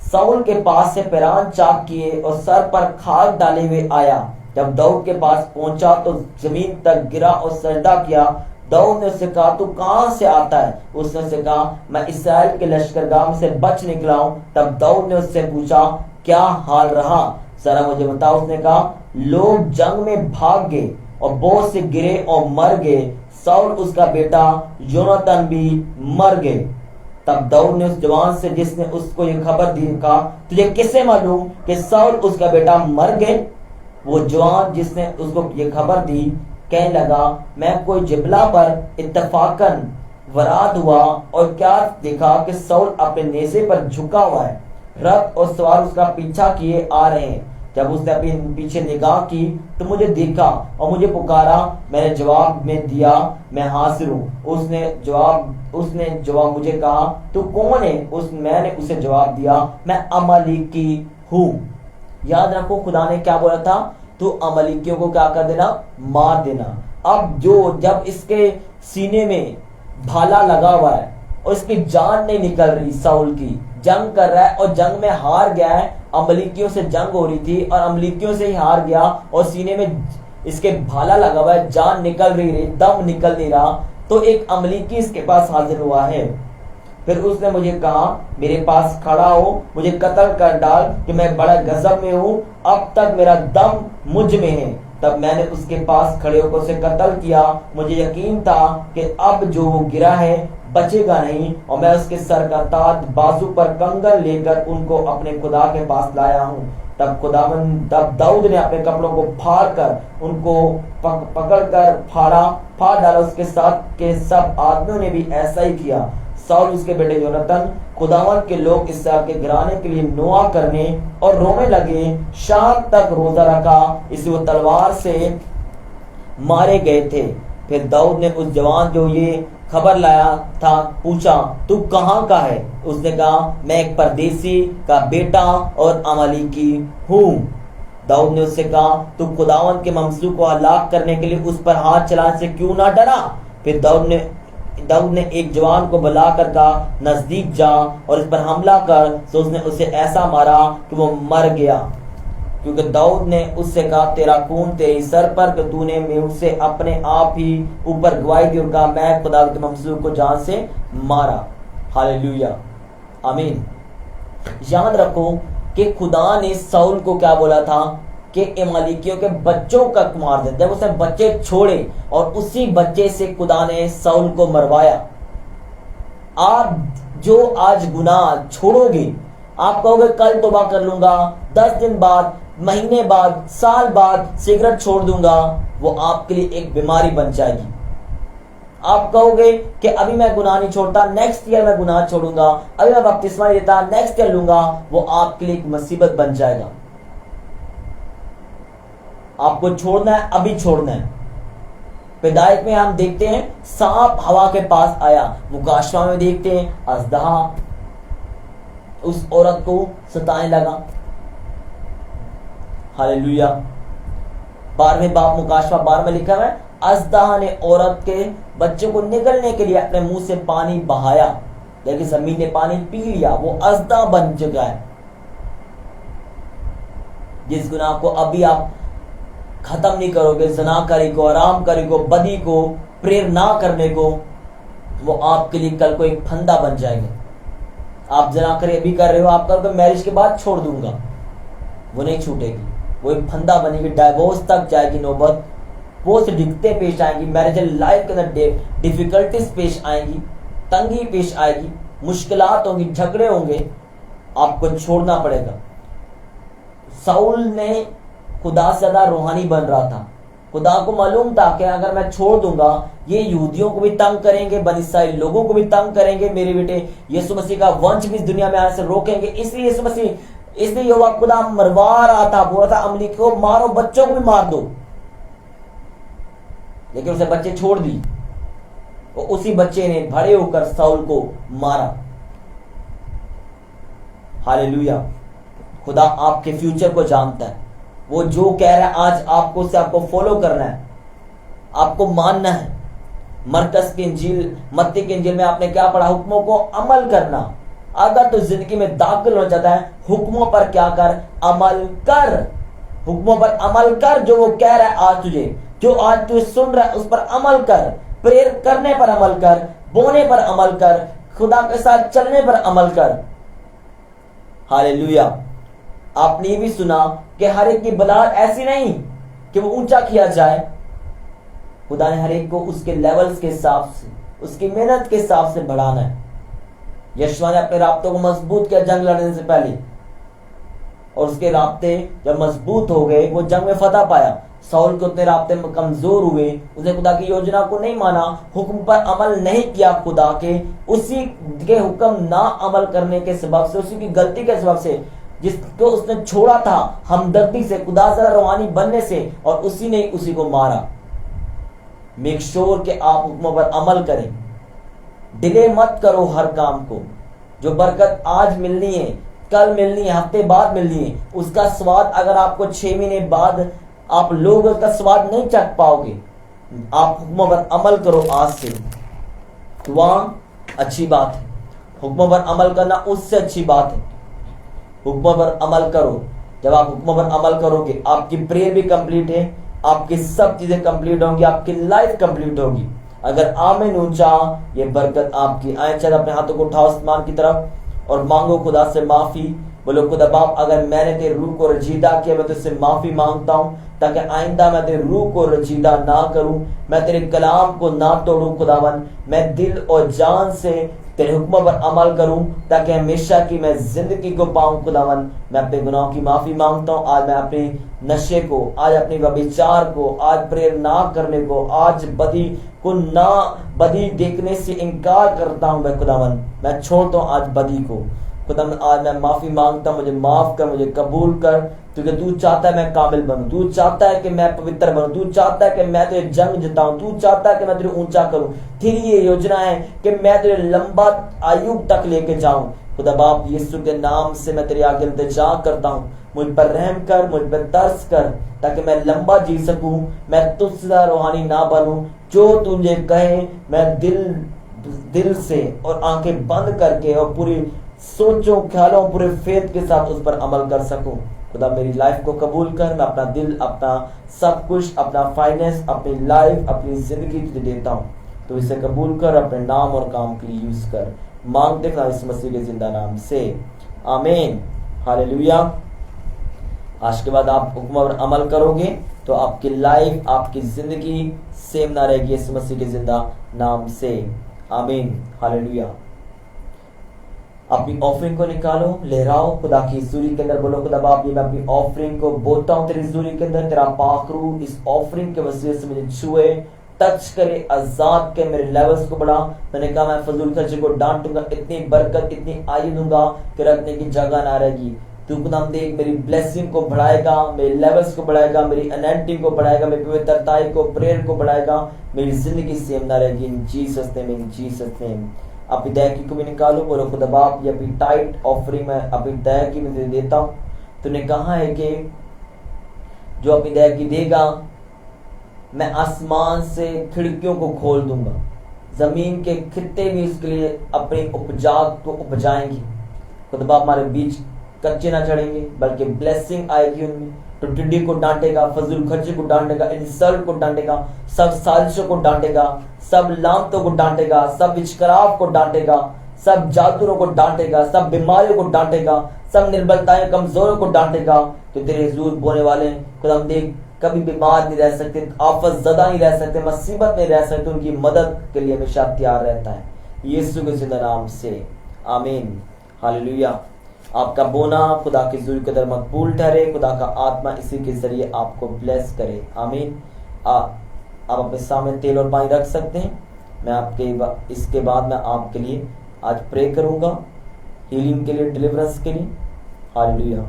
शाऊल के पास से पैरान चाक किए और सर पर खाक डाले हुए आया। जब दाऊद के पास पहुंचा तो जमीन तक गिरा और सजदा किया। दाऊद ने उससे कहा, तू कहां से आता है? उसने उससे कहा, मैं इस्राएल के लश्करगाह में से बच निकला हूं। तब दाऊद ने उससे पूछा, क्या हाल रहा? जरा मुझे बताओ। उसने कहा लोग जंग में भाग गए और बहुत से गिरे और मर गए, शाऊल उसका बेटा योनातान भी मर गए। तब दाऊद ने उस जवान से जिसने उसको ये खबर दी कहा, तुझे किससे मालूम कि शाऊल उसका बेटा मर गए? वो जवान जिसने उसको ये खबर दी कहने लगा, मैं कोई जिबला पर इत्तफाकन वरात हुआ और क्या देखा कि शाऊल अपने नेज़े पर झुका हुआ है, रथ और सवार उसका पीछा किए आ रहे हैं। जब उसने अपने पीछे निगाह की तो मुझे देखा और मुझे पुकारा। मैंने जवाब में दिया, मैं हाजिर हूँ। उसने जवाब मुझे कहा, तू कौन है? मैंने उसे जवाब दिया, मैं अमालेकी हूँ। याद रखो, खुदा ने क्या बोला था? तू अमालेकियों को क्या कर देना? मार देना। अब जब इसके सीने में भाला लगा हुआ है और इसकी जान नहीं निकल रही, शाऊल की जंग कर रहा है और जंग में हार गया है। अमलीकियों से जंग हो रही थी और अमलीकियों से ही हार गया और सीने में इसके भाला लगा हुआ है, जान निकल रही, दम निकल नहीं रहा। तो एक अमलीकी इसके पास हाजिर हुआ है। फिर उसने मुझे कहा, मेरे पास खड़ा हो, मुझे कत्ल कर डाल कि मैं बड़ा गजब में हूँ, अब तक मेरा दम मुझ में है। तब मैंने उसके पास खड़े होकर उसे कत्ल किया। मुझे यकीन था कि अब जो वो गिरा है बचेगा नहीं, और मैं उसके सर का ताज बाजू पर कंगन लेकर उनको अपने खुदा के पास लाया हूँ। तब दाऊद ने अपने कपड़ों को फाड़ कर उनको पकड़ कर फाड़ डाला। उसके साथ के सब आदमियों ने भी ऐसा ही किया। शाऊल उसके बेटे योनातान खुदावन के लोग इसराइल के घराने के लिए नुआ करने और रोने लगे। शाम तक रोजा रखा, इसलिए वो तलवार से मारे गए थे। फिर दाऊद ने उस जवान जो ये खबर लाया था पूछा, तू कहाँ का है? उसने कहा, मैं एक परदेसी का बेटा और अमालेकी हूँ। दाऊद ने उससे कहा, तू खुदावन के ममलूक को हलाक करने के लिए उस पर हाथ चलाने से क्यों ना डरा? फिर दाऊद ने एक जवान को बुलाकर कहा, नजदीक जा और इस पर हमला कर। तो उसने उसे ऐसा मारा कि वो मर गया, क्योंकि दाऊद ने उससे कहा, तेरा खून तेरे सर पर कि तूने मुझसे अपने आप ही ऊपर गवाही दी और कहा, मैं खुदा के ममलूक को जान से मारा। हालेलुया, आमीन। याद रखो कि खुदा ने शाऊल को क्या बोला था कि अमालेकियों के बच्चों का मार दे। जब उसने बच्चे छोड़े और उसी बच्चे से खुदा ने शाऊल को मरवाया। आप जो आज गुनाह छोड़ोगे, आप कहोगे कल तौबा कर लूंगा, 10 दिन बाद, महीने बाद, साल बाद सिगरेट छोड़ दूंगा, वो आपके लिए एक बीमारी बन जाएगी। आप कहोगे कि अभी मैं गुनाह नहीं छोड़ता, नेक्स्ट ईयर मैं गुनाह छोड़ूंगा, अभी मैं बपतिस्मा नहीं लेता, नेक्स्ट ईयर लूंगा, वो आपके लिए एक मुसीबत बन जाएगा। आपको छोड़ना है, अभी छोड़ना है। पैदाइश में हम देखते हैं सांप हवा के पास आया, मुकाशवा में देखते हैं अजदहा उस औरत को सताने लगा। हालेलुया। 12वें बाब मुकाशवा 12 में लिखा है, अजदहा ने औरत के बच्चे को निगलने के लिए अपने मुंह से पानी बहाया, लेकिन जमीन ने पानी पी लिया, वो अजदा बन चुका है। जिस गुनाह को अभी आप खत्म नहीं करोगे, ज़नाकारी को, हरामकारी को, बदी को, प्रेर ना करने को, वो आपके लिए कल को एक फंदा बन जाएगा। आप ज़नाकारी अभी कर रहे हो, आप कल मैरिज के बाद छोड़ दूंगा, वो नहीं छूटेगी, वो एक फंदा बनेगी, डाइवोर्स तक जाएगी नौबत, बहुत सी दिक्कतें पेश आएंगी, मैरिज लाइफ के अंदर डिफिकल्टीज पेश आएंगी, तंगी पेश आएगी, मुश्किलात होंगी, झगड़े होंगे, आपको छोड़ना पड़ेगा। शाऊल ने खुदा से ज्यादा रूहानी बन रहा था। खुदा को मालूम था कि अगर मैं छोड़ दूंगा, ये यहूदियों को भी तंग करेंगे, बनी इस्राएल लोगों को भी तंग करेंगे, मेरे बेटे यीशु मसीह का वंश भी इस दुनिया में आने से रोकेंगे। इसलिए यीशु मसीह, इसलिए यहोवा खुदा मरवा रहा था, बोल रहा था अमली को मारो, बच्चों को भी मार दो, लेकिन उसे बच्चे छोड़ दी और उसी बच्चे ने भरे होकर शाऊल को मारा। हालेलुया। खुदा आपके फ्यूचर को जानता है। वो जो कह रहा है आज आपको, उसे आपको फॉलो करना है, आपको मानना है। मरकस की इंजील, मत्ती की इंजील में आपने क्या पढ़ा? हुक्मों को अमल करना। अगर तो जिंदगी में दाखिल होना चाहता है, हुक्मों पर क्या कर? अमल कर। हुक्मों पर अमल कर। जो वो कह रहा है आज तुझे, जो आज तू सुन रहा है, उस पर अमल कर। प्रेयर करने पर अमल कर, बोने पर अमल कर, खुदा के साथ चलने पर अमल कर। हालेलुया। आपने ये भी सुना कि हर एक की बलाद ऐसी नहीं कि वो ऊंचा किया जाए। खुदा ने हर एक को उसके लेवल्स के हिसाब से, उसकी मेहनत के हिसाब से बढ़ाना है। यशवा ने अपने राब्तों को मजबूत किया जंग लड़ने से पहले, और उसके राब्ते जब मजबूत हो गए वो जंग में फतह पाया। साउल के उतने राब्ते में कमजोर हुए, उसने खुदा की योजना को नहीं माना, हुक्म पर अमल नहीं किया खुदा के, उसी के हुक्म ना अमल करने के सबब से, उसी की गलती के सबब से, जिसको उसने छोड़ा था हमदर्दी से, खुदा से रूहानी बनने से, और उसी ने उसी को मारा। मेक श्योर कि आप हुक्मों पर अमल करें, डिले मत करो हर काम को। जो बरकत आज मिलनी है, कल मिलनी है, हफ्ते बाद मिलनी है, उसका स्वाद अगर आपको 6 महीने बाद आप लोग उसका स्वाद नहीं चख पाओगे। आप हुक्मों पर अमल करो आज से। दुआ अच्छी बात है, हुक्मों पर अमल करना उससे अच्छी बात है। हुक्मों पर अमल करो। जब आप हुक्मों पर अमल करोगे, आपकी प्रेयर भी कंप्लीट है, आपकी सब चीजें कंप्लीट होंगी, आपकी लाइफ कंप्लीट होगी। अगर आमीन ऊंचा, ये बरकत आपकी। आए चल अपने हाथों को उठाओ आसमान की तरफ और मांगो खुदा से माफी। बोलो खुदा बाप, अगर मैंने तेरे रूह को रजीदा किया, मैं तुझसे माफी मांगता हूँ, ताकि आइंदा मैं तेरे रूह को रजीदा ना करूं, मैं तेरे कलाम को ना तोड़ूं। खुदावन, मैं दिल और जान से तेरे हुक्मों पर अमल करूं, ताकि हमेशा की मैं जिंदगी को पाऊं। खुदावन, मैं अपने गुनाहों की माफी मांगता हूं। आज मैं अपने नशे को, आज अपने व्यभिचार को, आज प्रेयर ना करने को, आज बदी देखने से इनकार करता हूं। मैं खुदावन, मैं छोड़ता हूं आज बदी को। खुदावन, आज मैं माफी मांगता हूं, मुझे माफ कर, मुझे कबूल कर, क्योंकि तू चाहता है मैं काबिल बनूं, तू चाहता है कि मैं पवित्र बनूं, तू चाहता है कि मैं तेरे जंग जिताऊं, तू चाहता है कि मैं तेरे ऊंचा करूं। तेरी ये योजना है कि मैं तेरे लंबा आयु तक लेके जाऊं। खुदा बाप, यीशु के नाम से मैं तेरे आगे इल्तिजा करता हूं, मुझ पर रहम कर, मुझ पर तरस कर, ताकि मैं लंबा जी सकूं, मैं तुझसे रूहानी ना बनूं। जो तुझे कहे मैं दिल से और आंखें बंद करके और पूरी सोचों ख्यालों पूरे फेथ के साथ उस पर अमल कर सकूं। खुदा, मेरी लाइफ को कबूल कर। मैं अपना दिल, अपना सब कुछ, अपना फाइनेंस, अपनी लाइफ, अपनी जिंदगी तुझे देता हूं। तो इसे कबूल कर, अपने नाम और काम के लिए यूज कर। मांगते खुदा इस मसीह के जिंदा नाम से, आमीन, हालेलुया। आज के बाद आप हुक्म पर अमल करोगे तो आपकी लाइफ, आपकी जिंदगी सेम ना रहेगी, इस मसीह के जिंदा नाम से, आमीन, हालेलुया। अपनी ऑफरिंग को निकालो, लहराओ खुदा की हजूरी के अंदर। बोलो खुदा बाप, ये मैं अपनी ऑफरिंग को बोता हूँ तेरी हजूरी के अंदर। तेरा पाक रूह इस ऑफरिंग के वसीले से मुझे छुए, टच करे, आजाद के, मेरे लेवल्स को बढ़ा। मैंने कहा मैं फजूल खर्चे को डांटूंगा, इतनी बरकत, इतनी आयु दूंगा कि रखने की जगह ना रहेगी। तू खुदा देख मेरी ब्लेसिंग को बढ़ाएगा, मेरे लेवल्स को बढ़ाएगा, मेरी अनॉइंटिंग को बढ़ाएगा, मेरी पवित्रताई को, प्रेयर को बढ़ाएगा। मेरी जिंदगी सेम ना रहेगी। इन जीसस नेम, इन जीसस नेम। अपनी दया को भी निकालो। बोलो खुदा बाप, ये अपनी टाइट ऑफरिंग में अपनी दया की मैं देता हूँ। तूने कहा है कि जो अपनी दया की देगा, मैं आसमान से खिड़कियों को खोल दूंगा, जमीन के खित्ते भी इसके लिए अपनी उपजात को उपजाएंगे। खुदा बाप, हमारे बीच कच्चे ना चढ़ेंगे, बल्कि ब्लेसिंग आएगी उनमें। तो टिड्डी को डांटेगा, फजूल खर्चे को डांटेगा, इंसल्ट को डांटेगा, सब साजिशों को डांटेगा, सब लामतों को डांटेगा, सब विचकराव को डांटेगा, सब जादूरों को डांटेगा, सब बीमारियों को डांटेगा, सब निर्बलताएं, कमजोरों को डांटेगा। तो तेरे हुजूर बोने वाले खुदा देख, कभी बीमार नहीं रह सकते, आफत ज़दा नहीं रह सकते, मुसीबत नहीं रह सकते, उनकी मदद के लिए हमेशा तैयार रहता है। यीशु के जिंदा नाम से, आमीन, हालेलुया। आपका बोना खुदा की हुजूर के अंदर मकबूल ठहरे। खुदा का आत्मा इसी के जरिए आपको ब्लेस करे, आमीन। आप अपने सामने तेल और पानी रख सकते हैं। मैं इसके बाद मैं आपके लिए आज प्रे करूंगा, हीलिंग के लिए, डिलीवरेंस के लिए। हालेलुया।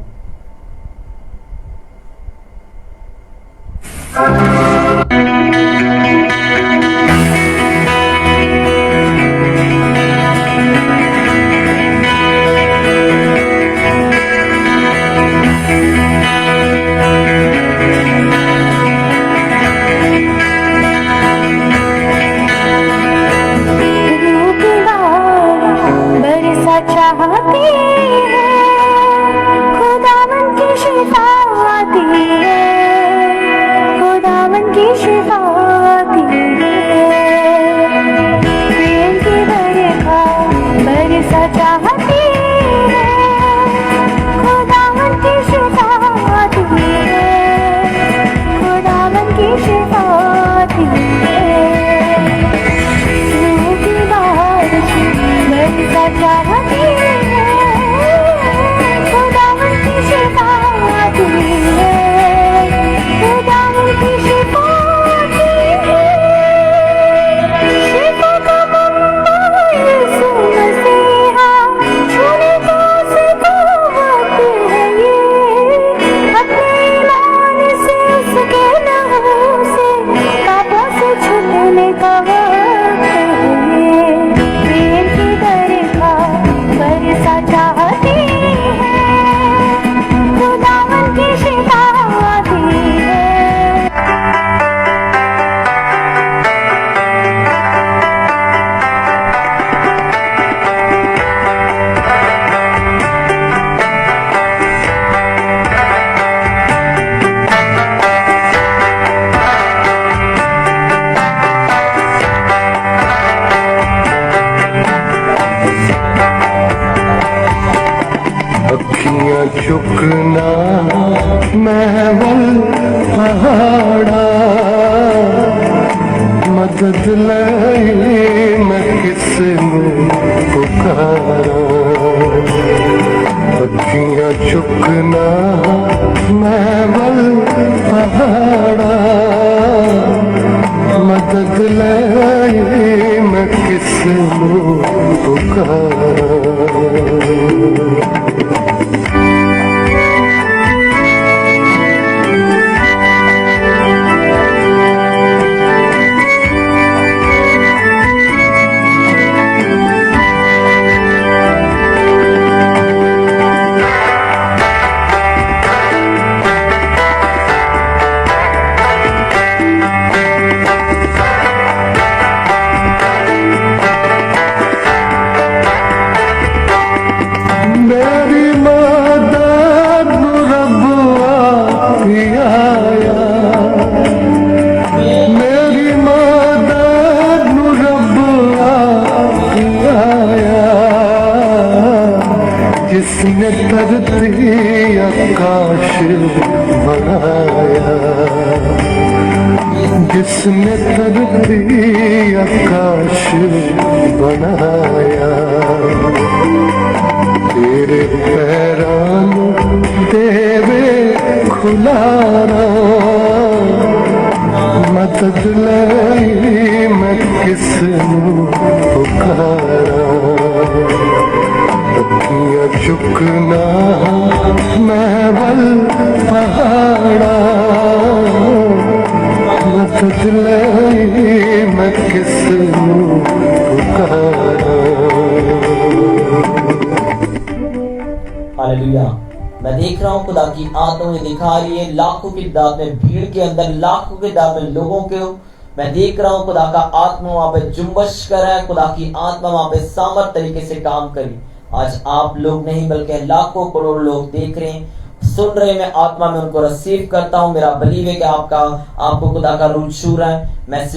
चाहती है खुदावन की शिफा आती है, खुदावन की शिफा आती चुकना महवल पहाड़ा मदद लाई मैं किसनू पुकारा अखियां चुकना महवल पहाड़ा मदद लाई मैं किसनू पुकारा मेरी मदद रब आया मेरी मदद रब आया जिसने धरती आकाश बनाया जिसने धरती आकाश बनाया तेरे पैरां देवे खुलारा मदद लाई मैं किसनू पुकारा अखियां चुकना महवल पहाड़ा मदद लाई मैं किसनू पुकारा हालेलुया। मैं देख रहा हूँ खुदा की आत्मा मुझे दिखा रही है लाखों की तादाद में, भीड़ के अंदर लाखों की तादाद में लोगों को मैं देख रहा हूँ खुदा का आत्मा वहां पे जुम्बश कर रहा है, खुदा की आत्मा वहां पे सामर्थ तरीके से काम करी। आज आप लोग नहीं बल्कि लाखों करोड़ लोग देख रहे हैं, सुन रहे हैं, मैं आत्मा में उनको रिसीव करता हूँ। मेरा बिलीव है कि आपको खुदा का रूह छू रहा है। मैं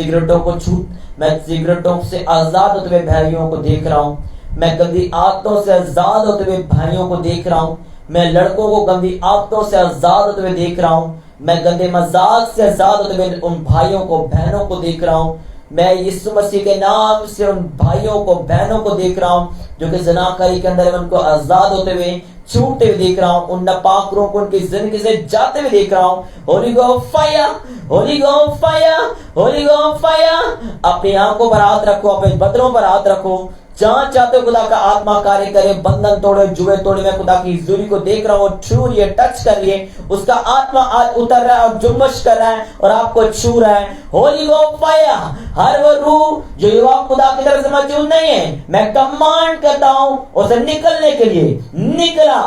सिगरेटों से आजाद होते हुए भाइयों को देख रहा हूँ, मैं गंदी आदतों से आजाद होते हुए भाइयों को देख रहा हूँ, मैं लड़कों को गंदी आदतों से आजाद होते हुए देख रहा हूँ, मैं गंदे मजाक से आजाद होते हुए उन भाइयों को बहनों को देख रहा हूँ। मैं यीशु मसीह के नाम से उन भाइयों को बहनों को देख रहा हूँ जो कि ज़नाकारी के अंदर उनको आजाद होते हुए छूटते हुए देख रहा हूँ, उन नापाक रूहों को उनकी जिंदगी से जाते हुए देख रहा हूँ। Holi God fire, Holi God fire, Holi God fire. अपनी आंखों पर हाथ रखो, अपने बदनों पर हाथ रखो, जहां चाहते हो खुदा का आत्मा कार्य करे, बंधन तोड़े, जुए तोड़े। मैं खुदा की हजूरी को देख रहा हूँ, छू रही है, टच कर रही है, उसका आत्मा आज उतर रहा है और जुम्बश कर रहा है और आपको छू रहा है। Holi God fire. हर वो रूह जो युवा खुदा की तरफ से मौजूद नहीं है, मैं कमांड करता हूँ उसे निकलने के लिए। निकला,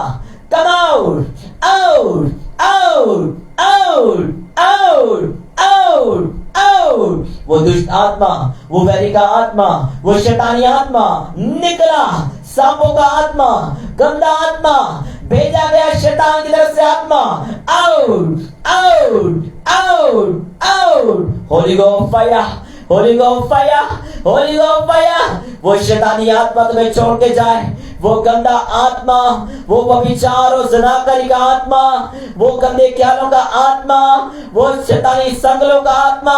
come out, out, out, out, out, out, out. वो दुष्ट आत्मा, वो वैरी का आत्मा, वो शैतानी आत्मा निकला। सांपों का आत्मा, गंदा आत्मा, भेजा गया शैतान की तरफ से आत्मा, out, out, out, out. Holi God fire, Holi God fire, Holi God fire. वो शैतानी आत्मा तुम्हें छोड़ के जाए, वो गंदा आत्मा, वो व्यभिचार और ज़नाकारी का आत्मा, वो गंदे ख्यालों का आत्मा, वो शैतानी संगलों का आत्मा,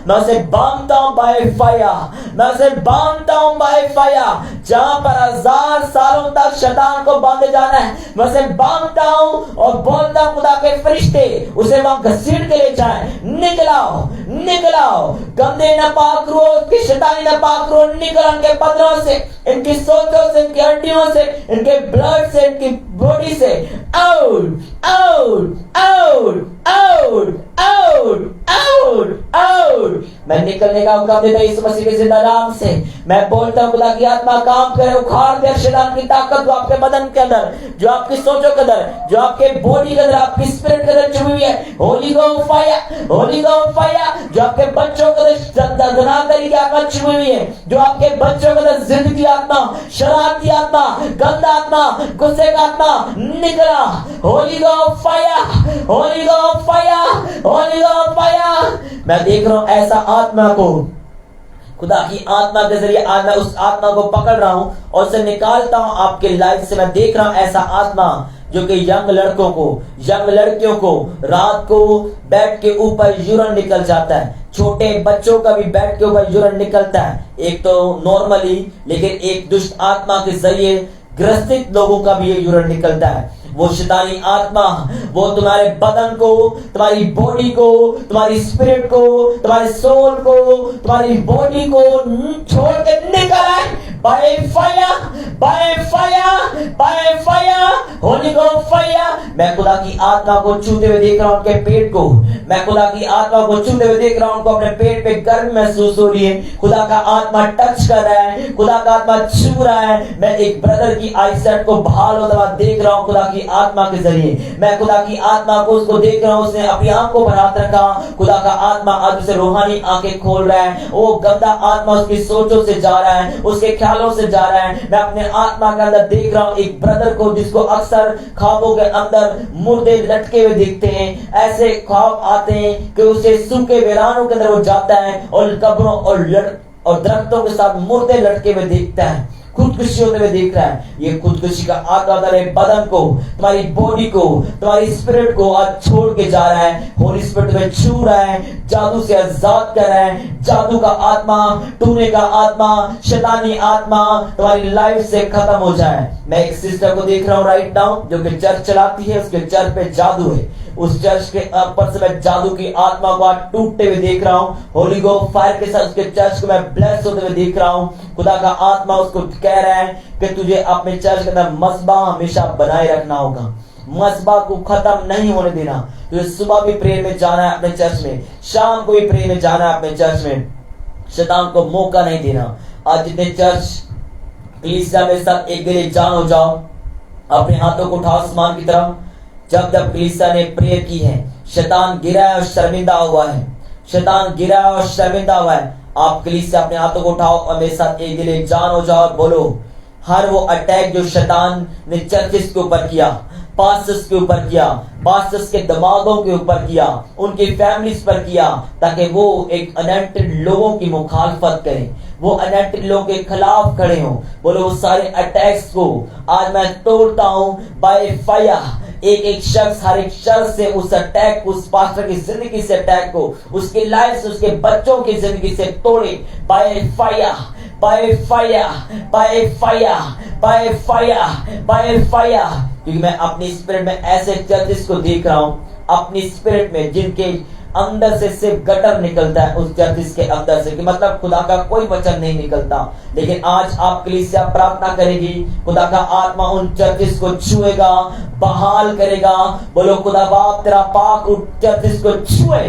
मैं उसे बांधता हूं बाय फायर, मैं उसे बांधता हूं बाय फायर। जहां पर 1000 सालों तक शैतान को बांधे जाना है, मैं उसे बांधता हूं और बोलता हूं खुदा के फरिश्ते उसे वहां घसीट के ले जाए। निकलाओ, निकलाओ गंदे नापाक रूह की शैतानी नापाक रूह, निकल इनके बदनों से, इनकी सोचों से, इनकी हड्डियों से, इनके ब्लड से, इनकी बॉडी से। Out, out, out, out, out, out, out. मैं निकलने का हुक्म देता हूं यीशु मसीह के जिंदा नाम से। मैं बोलता हूं खुदा की आत्मा काम करे, उखाड़ दे शैतान की ताकत जो आपके बदन के अंदर, जो आपकी सोचों के अंदर, जो आपके बॉडी के अंदर, आपकी स्पिरिट के अंदर छुपी हुई है। Holi God fire, Holi God fire. जो आपके बच्चों के अंदर ज़नाकारी की आत्मा छुपी हुई है, जो आपके बच्चों के अंदर जिद की आत्मा, शराब की आत्मा, गंदा आत्मा, गुस्से का आत्मा, निकला। Holi God fire, Holi God fire, Holi God fire. मैं देख रहा हूं ऐसा आत्मा को, खुदा की आत्मा के जरिए आज मैं उस आत्मा को पकड़ रहा हूं और उसे निकालता हूं आपके लाइफ से। मैं देख रहा हूं ऐसा आत्मा जो कि यंग लड़कों को, यंग लड़कियों को रात को बेड के ऊपर यूरिन निकल जाता है। छोटे बच्चों का भी बेड के ऊपर यूरिन निकलता है, एक तो नॉर्मली, लेकिन एक दुष्ट आत्मा के जरिए ग्रसित लोगों का भी ये यूरिन निकलता है। वो शैतानी आत्मा वो तुम्हारे बदन को, तुम्हारी बॉडी को, तुम्हारी स्पिरिट को, तुम्हारे सोल को, तुम्हारी बॉडी को छोड़ के निकल आए by fire, by fire, by fire, Holi ghost fire. मैं खुदा की आत्मा को छूते हुए देख रहा हूं उनके पेट को, मैं खुदा की आत्मा को छूते हुए देख रहा हूं उनको अपने पेट पे गर्म महसूस हो रही है। खुदा का आत्मा टच कर रहा है, खुदा का आत्मा छू रहा है। मैं एक ब्रदर की आईसाइट को बहाल होता हुआ देख रहा हूं खुदा की आत्मा के जरिए। मैं खुदा की आत्मा को उसको देख रहा हूं, उसने अपनी आंखों पर हाथ रखा। खुदा का आत्मा आज उसे रूहानी आंखें खोल रहा है। वो गंदा आत्मा उसकी सोचों से जा रहा है, उसके ख्यालों से जा रहा है। मैं अपने आत्मा के अंदर देख रहा हूं एक ब्रदर को जिसको अक्सर ख्वाबों के अंदर मुर्दे लटके हुए दिखते हैं। ऐसे ख्वाब आते हैं कि उसे सूखे वीरानों के अंदर वो जाता है और कब्रों और दरख्तों के साथ मुर्दे लटके हुए देखता है, खुदकुशी होते हुए देख रहा है। ये खुदकुशी का आत्मा तेरे बदन को, तुम्हारी बॉडी को, तुम्हारी स्पिरिट को आज छोड़ के जा रहा है। होली स्पिरिट में छू रहा है, जादू से आजाद कर रहा है। जादू का आत्मा, टूने का आत्मा, शैतानी आत्मा तुम्हारी लाइफ से खत्म हो जाए। मैं एक सिस्टर को देख रहा हूँ राइट नाउ जो कि चर्च चलाती है, उसके चर्च पे जादू है। उस चर्च के ऊपर से मैं जादू की आत्मा को आज टूटते हुए देख रहा हूँ। होली गोस्ट फायर के साथ उसके चर्च को मैं ब्लेस होते हुए देख रहा हूँ। खुदा का आत्मा उसको कह रहा है कि तुझे अपने चर्च के अंदर मस्बा हमेशा बनाए रखना होगा, मस्बा को खत्म नहीं होने देना। तुझे सुबह भी प्रेयर में जाना है अपने चर्च में, शाम को भी प्रेयर में जाना है अपने चर्च में। शैतान को मौका नहीं देना। आज जितने चर्च कलीसिया में सब एक गिरे जान हो जाओ, अपने हाथों को उठाओ आसमान की तरफ। जब जब कलीसिया ने प्रेयर की है, शैतान गिरा है और शर्मिंदा हुआ है, शैतान गिरा है और शर्मिंदा हुआ है। आप कलीसिया अपने हाथों को उठाओ और मेरे साथ एक गिरे जान हो जाओ और बोलो, हर वो अटैक जो शैतान ने चर्चिस के ऊपर किया, पास्टर्स के ऊपर किया, पास्टर्स के दिमागों के ऊपर किया, उनकी फैमिलीज पर किया, ताकि वो एक अनॉइंटेड लोगों की मुखालफत करें, वो अनॉइंटेड लोगों के खिलाफ खड़े हों। बोलो वो सारे अटैक्स को आज मैं तोड़ता हूं बाय फायर। एक एक शख्स, हर एक शख्स से उस अटैक को, उस पास्टर की जिंदगी से अटैक को, उसके लाइफ से, उसके बच्चों की जिंदगी से तोड़े by fire, by fire, by fire, by fire, by fire. क्योंकि मैं अपनी स्पिरिट में ऐसे चर्चिस को देख रहा हूं, अपनी स्पिरिट में जिनके अंदर से सिर्फ गटर निकलता है उस चर्चिस के अंदर से, कि मतलब खुदा का कोई वचन नहीं निकलता। लेकिन आज आप कलीसिया प्रार्थना करेगी, खुदा का आत्मा उन चर्चिस को छुएगा, बहाल करेगा। बोलो खुदा बाप तेरा पाक उन चर्चिस को छुए,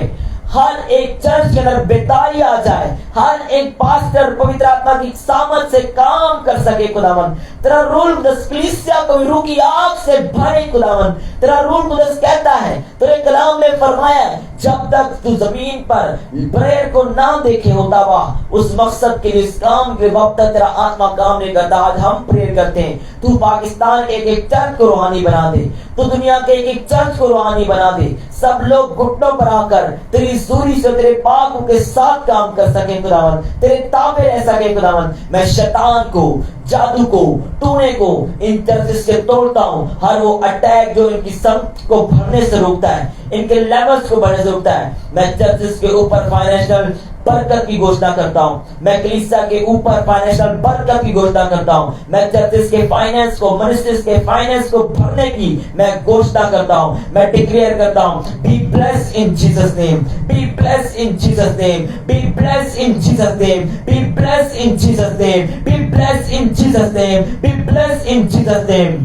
हर एक चर्च के अंदर बेदारी आ जाए, हर एक पास्टर पवित्र आत्मा की सामर्थ से काम कर सके। खुदावन तेरा रूल कुदस कलीसिया को रूह की आग से भरे। खुदावन तेरा रूल कुदस कहता है, तेरे कलाम में फरमाया है, जब तक तू जमीन पर प्रेयर को ना देखे होता हुआ उस मकसद के लिए, इस काम के वक्त तक तेरा आत्मा काम नहीं करता। आज हम प्रेयर करते हैं, तू पाकिस्तान के एक एक चर्च को रूहानी बना दे, तू दुनिया के एक एक चर्च को रूहानी बना दे। सब लोग घुटनों पर आकर तेरी सूरी से, तेरे पाकों के साथ काम कर सके खुदावन, तेरे ताबे रह सके खुदावन। मैं शैतान को, जादू को, टूने को, इन चर्चिस से तोड़ता हूं। हर वो अटैक जो इनकी संगत को भरने से रोकता है, इनके लेवल्स को बढ़ने से रोकता है, मैं चर्चिस के ऊपर फाइनेंशियल बरकत की घोषणा करता हूं। मैं कलीसिया के ऊपर फाइनेंशियल बरकत की घोषणा करता हूं। मैं चर्चिस के फाइनेंस को, मिनिस्ट्रीज के फाइनेंस को भरने की मैं घोषणा करता हूं। मैं डिक्लेयर करता हूं, B blessed in Jesus name, be blessed in Jesus name, be blessed in Jesus name, be blessed in Jesus name, be blessed in Jesus name, be blessed in Jesus name.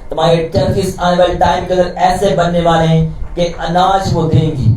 तुम्हारे चर्चिस आने वाले टाइम के अंदर ऐसे बनने वाले हैं कि अनाज वो देंगे,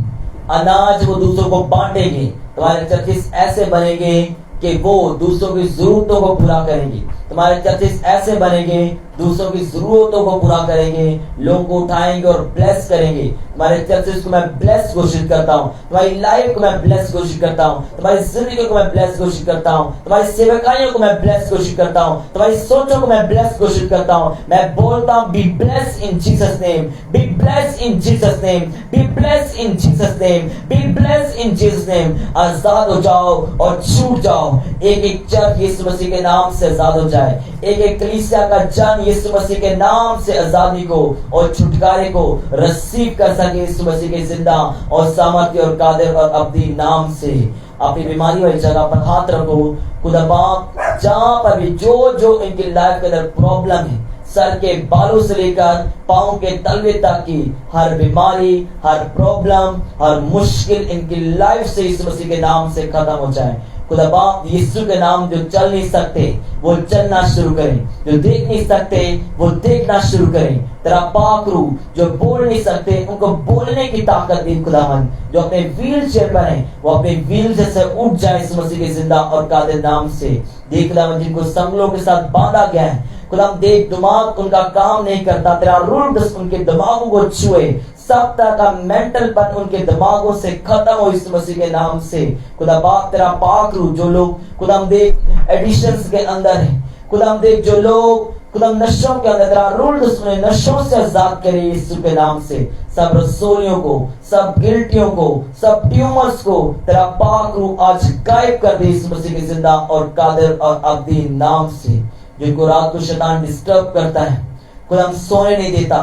अनाज वो दूसरों को बांटेंगे। तुम्हारे चर्चिस ऐसे बनेंगे कि वो दूसरों की जरूरतों को पूरा करेंगे। तुम्हारे चर्चिस ऐसे बनेंगे, दूसरों की जरूरतों को पूरा करेंगे, लोगों को उठाएंगे और ब्लेस करेंगे। तुम्हारे चर्चिस को मैं ब्लेस घोषित करता हूँ, तुम्हारी लाइफ को मैं ब्लेस घोषित करता हूँ, तुम्हारी जिंदगी को मैं ब्लेस घोषित करता हूँ, तुम्हारी सेवकाइयों को मैं ब्लेस घोषित करता हूँ, तुम्हारी सोचों को मैं ब्लेस घोषित करता हूँ। मैं बोलता हूँ, be blessed in Jesus name, be blessed in Jesus name, be blessed in Jesus name, be blessed in Jesus name. आजाद हो जाओ और छूट जाओ। एक एक चर्च यीशु मसीह के नाम से आजाद हो जाए, एक एक कलीसिया का जान यीशु मसीह के नाम से आजादी को और छुटकारे को रिसीव कर सके यीशु मसीह के जिंदा और सामर्थ्य और कादिर और अब्दी नाम से। अपनी बीमारी वाली जगह पर हाथ रखो। खुदा बाप जहां पर भी जो इनकी लाइफ के अंदर प्रॉब्लम है, सर के बालों से लेकर पांव के तलवे तक की हर बीमारी, हर प्रॉब्लम, हर मुश्किल इनकी लाइफ से यीशु मसीह के नाम से खत्म हो जाए। खुदा बाप यीशु के नाम, जो चल नहीं सकते वो चलना शुरू करें, जो देख नहीं सकते वो देखना शुरू करें। तेरा पाक रूह जो बोल नहीं सकते उनको बोलने की ताकत दी खुदावन। जो अपने व्हील चेयर पर हैं वो अपने व्हील से उठ जाए इस मसीह के जिंदा और कादिर नाम से। देख खुदावन जिनको संगलों के साथ बांधा गया है, खुदा देख दिमाग उनका काम नहीं करता, तेरा रूह उनके दिमागों को छुए, सब तरह का मेंटल पर उनके दिमागों से खत्म हो इस मसीह के नाम से। खुदा बाप तेरा पाक रूह जो लोग खुदा देख एडिशंस के अंदर है, खुदा देख जो लोग खुदा नशों के अंदर, तेरा रूह उन्हें नशों से आजाद करे यीशु के नाम से। सब रसोलियों को, सब गिल्टियों को, सब ट्यूमर्स को तेरा पाक रूह आज गायब कर दे इस मसीह के जिंदा और कादिर और अब्दी नाम से। जिनको रात को शैतान डिस्टर्ब करता है, खुदा सोने नहीं देता,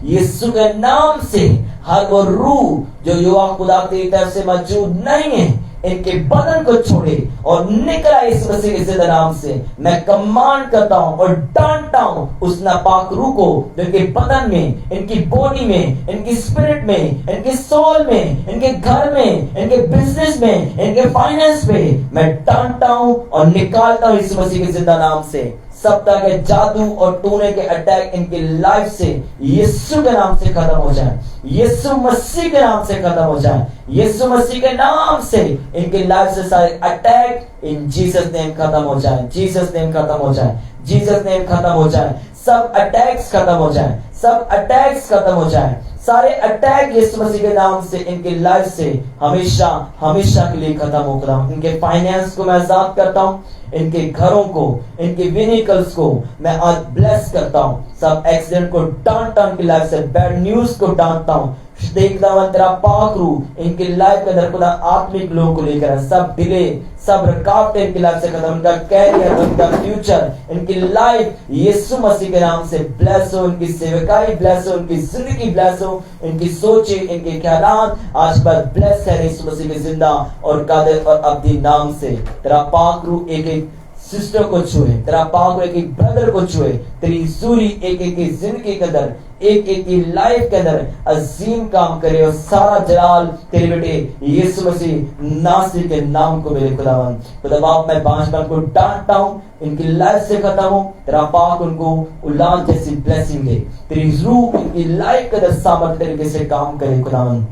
यीशु के नाम से हर वो रूह जो युवा खुदा की तरफ से मौजूद नहीं है, इनके बदन को छोड़े और निकला इस मसीह के जिंदा नाम से। मैं कमांड करता हूं और डांटता हूं उस नापाक रूह को जो इनके बदन में, इनकी बॉडी में, इनकी स्पिरिट में, इनके सोल में, इनके घर में, इनके बिजनेस में, इनके फाइनेंस में मैं डांटता हूं और निकालता हूं इस मसीह के जिंदा नाम से। सब तरह के जादू और टूने के अटैक इनकी लाइफ से यीशु के नाम से खत्म हो जाए, यीशु मसीह के नाम से खत्म हो जाए, यीशु मसीह के नाम से इनकी लाइफ से सारे अटैक इन जीसस नेम खत्म हो जाए, जीसस नेम खत्म हो जाए, जीसस नेम खत्म हो जाए। सब अटैक्स खत्म हो जाए, सब अटैक्स खत्म हो जाए, सारे अटैक यीशु मसीह के नाम से इनकी लाइफ से हमेशा हमेशा के लिए खत्म हो गया। इनके फाइनेंस को मैं आजाद करता हूँ, इनके घरों को, इनके व्हीकल्स को मैं आज ब्लेस करता हूँ। सब एक्सीडेंट को डांटता हूँ, इनकी लाइफ से बैड न्यूज को डांटता हूँ। देखता हूँ तेरा पाक रूह इनकी लाइफ के अंदर खुदा आत्मिक लोगों को लेकर, सब डिले, सब रुकावटें इनकी लाइफ से खत्म, इनका कैरियर, इनका फ्यूचर, इनकी लाइफ यीशु मसीह के नाम से ब्लेस हो, इनकी सेवकाई ब्लेस हो, इनकी जिंदगी ब्लेस हो, इनकी सोचे, इनके ख्यालात आज पर ब्लेस है यीशु मसीह के जिंदा और कादिर और अब्दी नाम से। तेरा पाक रूह एक एक सिस्टर को छुए, तेरा पाक रूह एक एक ब्रदर को छुए, तेरी सूरी एक एक की जिंदगी के अंदर, एक एक की लाइफ के अंदर अजीम काम करे और सारा जलाल तेरे बेटे यीशु मसीह नासरी के नाम को मेरे खुदावन। खुदा बाप मैं 5 बार को डांटता हूँ, इनकी लाइफ से खत्म हो, तेरा पाक उनको उलाद जैसी ब्लेसिंग दे, तेरी रूह इनकी लाइफ के अंदर सामर्थ्य तरीके से काम करे खुदावन।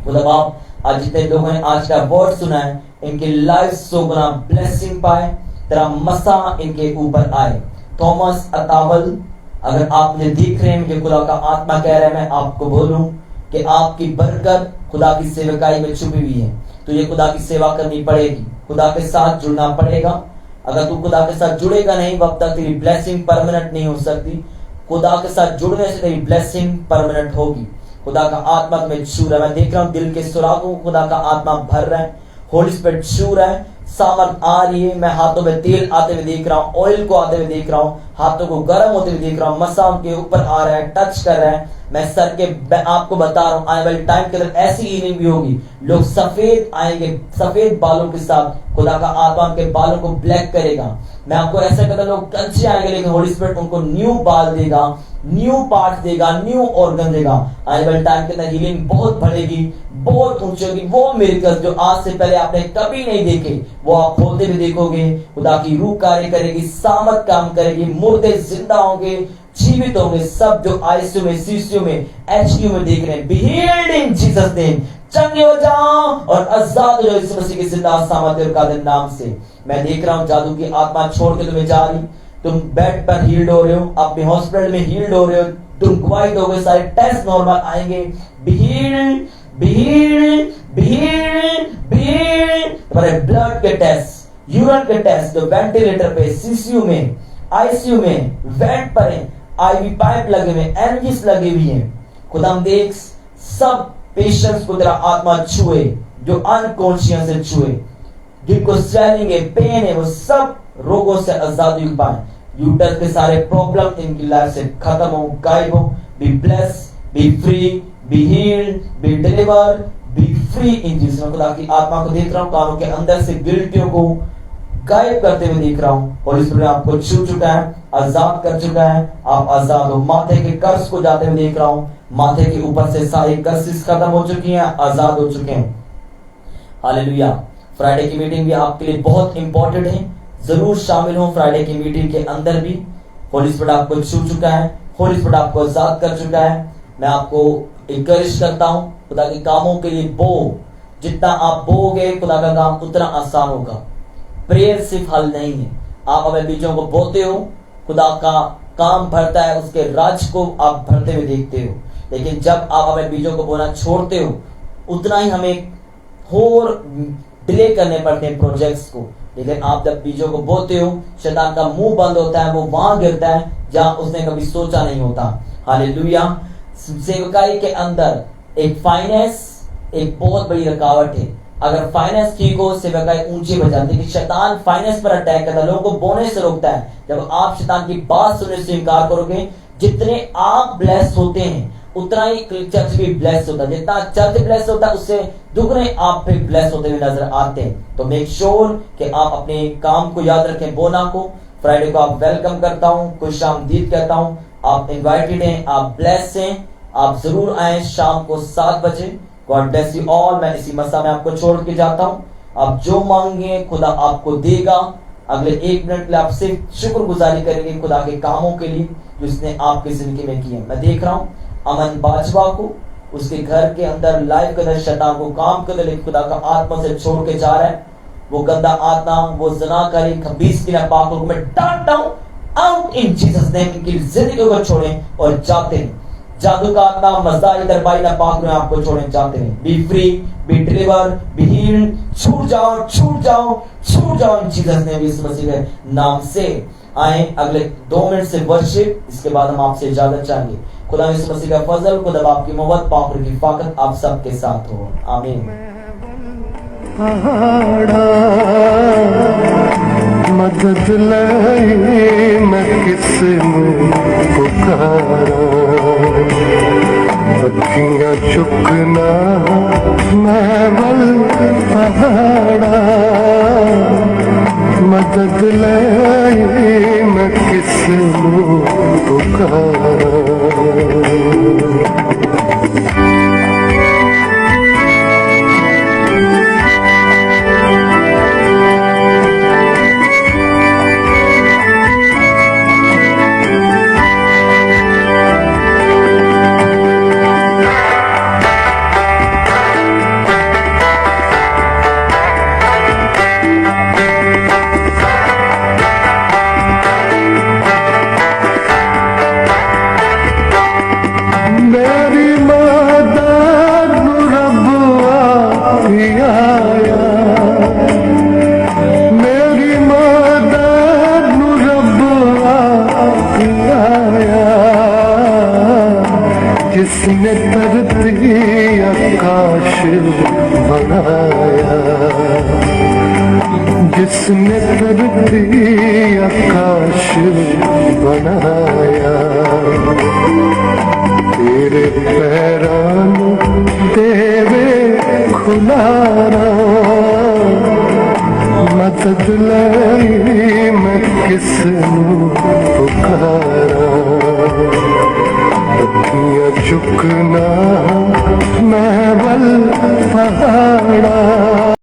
खुदा बाप आज जितने लोगों ने आज का वर्ड सुना है, इनकी लाइफ 100 गुना ब्लेसिंग पाए, तेरा मसा इनके ऊपर आए। थॉमस अतावल, अगर आप मुझे देख रहे हैं, मुझे खुदा का आत्मा कह रहा है मैं आपको बोलूं कि आपकी बरकत खुदा की सेवकाई में छुपी हुई है, तो ये खुदा की सेवा करनी पड़ेगी, खुदा के साथ जुड़ना पड़ेगा। अगर तू खुदा के साथ जुड़ेगा नहीं, तब तक तेरी ब्लेसिंग परमानेंट नहीं हो सकती। खुदा के साथ जुड़ने से तेरी ब्लेसिंग परमानेंट होगी। खुदा का आत्मा में छू रहा है, मैं देख रहा हूँ दिल के सुराखों को खुदा का आत्मा भर रहा है, होली स्पिरिट छू रहा है, सामर्थ आ रही है। मैं हाथों में तेल आते हुए देख रहा हूँ, ऑयल को आते हुए देख रहा हूँ, हाथों को गर्म होते हुए देख रहा हूँ, मसा उनके ऊपर आ रहा है, टच कर रहा है। मैं सर के आपको बता रहा हूँ आने वाले टाइम के अंदर ऐसी हीलिंग भी होगी, लोग सफेद आएंगे, सफेद बालों के साथ खुदा का आत्मा उनके बालों को ब्लैक करेगा। मैं आपको ऐसा कहता हूँ लोग कंचे आएंगे, लेकिन होली स्पिरिट उनको न्यू बाल देगा, न्यू पार्ट देगा, न्यू ऑर्गन देगा। आने वाले टाइम के अंदर हीलिंग बहुत बढ़ेगी, बहुत ऊंची होगी। वो मिरेकल्स जो आज से पहले आपने कभी नहीं देखे वो आप होते हुए देखोगे। खुदा की रूह कार्य करेगी, सामर्थ काम करेगी, मुर्दे जिंदा होंगे, जीवित होंगे। सब जो आईसीयू में, सीसीयू में, एचक्यू में देख रहे हैं, be healed in Jesus name, चंगे हो जाओ और आजाद हो जाओ इस मसीह के जिंदा सामर्थ्य और कादिर नाम से। मैं देख रहा हूं जादू की आत्मा छोड़ के तुम्हें जा रही, तुम बेड पर हील्ड हो रहे हो, अपने हॉस्पिटल में हील्ड हो रहे हो, तुम क्वाइट हो गए, सारे टेस्ट नॉर्मल आएंगे। B healed, B healed, B healed, be healed. तुम्हारे ब्लड के टेस्ट, यूरिन के टेस्ट जो वेंटिलेटर पे, सीसीयू में, आईसीयू में, वेंट पर है, आईवी पाइप लगे हुए, एनजीस लगे हुए हैं। खुदा देख सब पेशेंट्स को तेरा आत्मा छुए, जो अनकॉन्शियस है छुए, जिनको स्वेलिंग है, पेन है, वो सब रोगों से आजादी पाए। यूटर्स के सारे प्रॉब्लम इनकी लाइफ से खत्म हो, गायब हो। Be bless, be free, be healed, be deliver, be free in Jesus में। खुदा की आत्मा को देख रहा हूँ, कानों के अंदर से गिल्टियों को गायब करते हुए देख रहा हूँ। और इस पर आपको छू चुका है, आजाद कर चुका है, आप आजाद हो। माथे के कर्ज को जाते हुए देख रहा हूँ, माथे के ऊपर से सारी कर्सेस खत्म हो चुकी हैं, आजाद हो चुके हैं। हालेलुया। फ्राइडे की मीटिंग भी आपके लिए बहुत इंपॉर्टेंट है, जरूर शामिल हो फ्राइडे की मीटिंग के अंदर भी। होली स्पिरिट आपको छू चुका है, होली स्पिरिट आपको आजाद कर चुका है। मैं आपको इंकरेज करता हूँ, खुदा के कामों के लिए बो, जितना आप बोगे खुदा का काम उतना आसान होगा। प्रेयर सिर्फ हल नहीं है, आप अपने बीजों को बोते हो, खुदा का काम भरता है, उसके राज को आप भरते हुए देखते हो। लेकिन जब आप अपने बीजों को बोना छोड़ते हो, उतना ही हमें और डिले करने पड़ते हैं प्रोजेक्ट्स को। लेकिन आप जब बीजों को बोते हो, शैतान का मुंह बंद होता है, वो वहां गिरता है जहां उसने कभी सोचा नहीं होता। हालेलुया। सेवकाई के अंदर एक फाइनेंस एक बहुत बड़ी रुकावट है। अगर फाइनेंस ठीक हो, सेवकाई ऊंची बढ़ जाती है। शैतान फाइनेंस पर अटैक करता है, लोगों को बोने से रोकता है। जब आप शैतान की बात सुनने से इनकार करोगे, जितने आप ब्लेस होते हैं उतना ही चर्च भी ब्लेस होता है। जितना चर्च ब्लेस होता है, उससे दुगने आप पे ब्लेस होते हुए नजर आते हैं। तो मेक श्योर कि आप अपने काम को याद रखें। बोना को फ्राइडे को आप वेलकम करता हूँ, खुश आमदीद कहता हूँ। आप इनवाइटेड हैं, आप ब्लेस हैं, आप जरूर आए शाम को 7 बजे। God bless you all. मैं इसी मसा में आपको छोड़ के जाता हूँ। आप जो मांगे खुदा आपको देगा। अगले 1 मिनट के लिए आप सिर्फ शुक्रगुजारी करेंगे खुदा के कामों के लिए जो उसने आपकी जिंदगी में किए। मैं देख रहा हूँ अमन बाजवा को, उसके घर के अंदर लाइव के अंदर शैतान को काम करने, लेकिन खुदा का आत्मा से छोड़ के जा रहा है। वो गंदा आत्मा, वो ज़नाकारी, खबीस की नापाक को मैं डांटता हूँ, आउट इन जीसस नेम। इनकी जिंदगी को छोड़ें और जाते हैं। जादू का आत्मा, मजदारी, दरबारी, नापाक में आपको छोड़े जाते हैं। B free, B deliver, be healed. छूट जाओ, छूट जाओ, छूट जाओ इन जीसस नेम, यीशु मसीह के नाम से। आए अगले 2 मिनट से वर्शिप, इसके बाद हम आपसे इजाजत चाहेंगे। खुदा यीशु मसीह का फजल, खुदा आपकी मोहब्बत, पाक की फाकत आप सबके साथ हो। आमीन। मदद लाई मैं किसनूं पुकारा, अखियां चुकना मैं बल पहाड़ा। मदद लाई मैं किसनूं पुकारा। जिसने धरती आकाश बनाया, जिसने धरती आकाश बनाया। तेरे पैरां देवे खुलारा, मदद लाई मैं किसनूं पुकारा। अखियां चुकना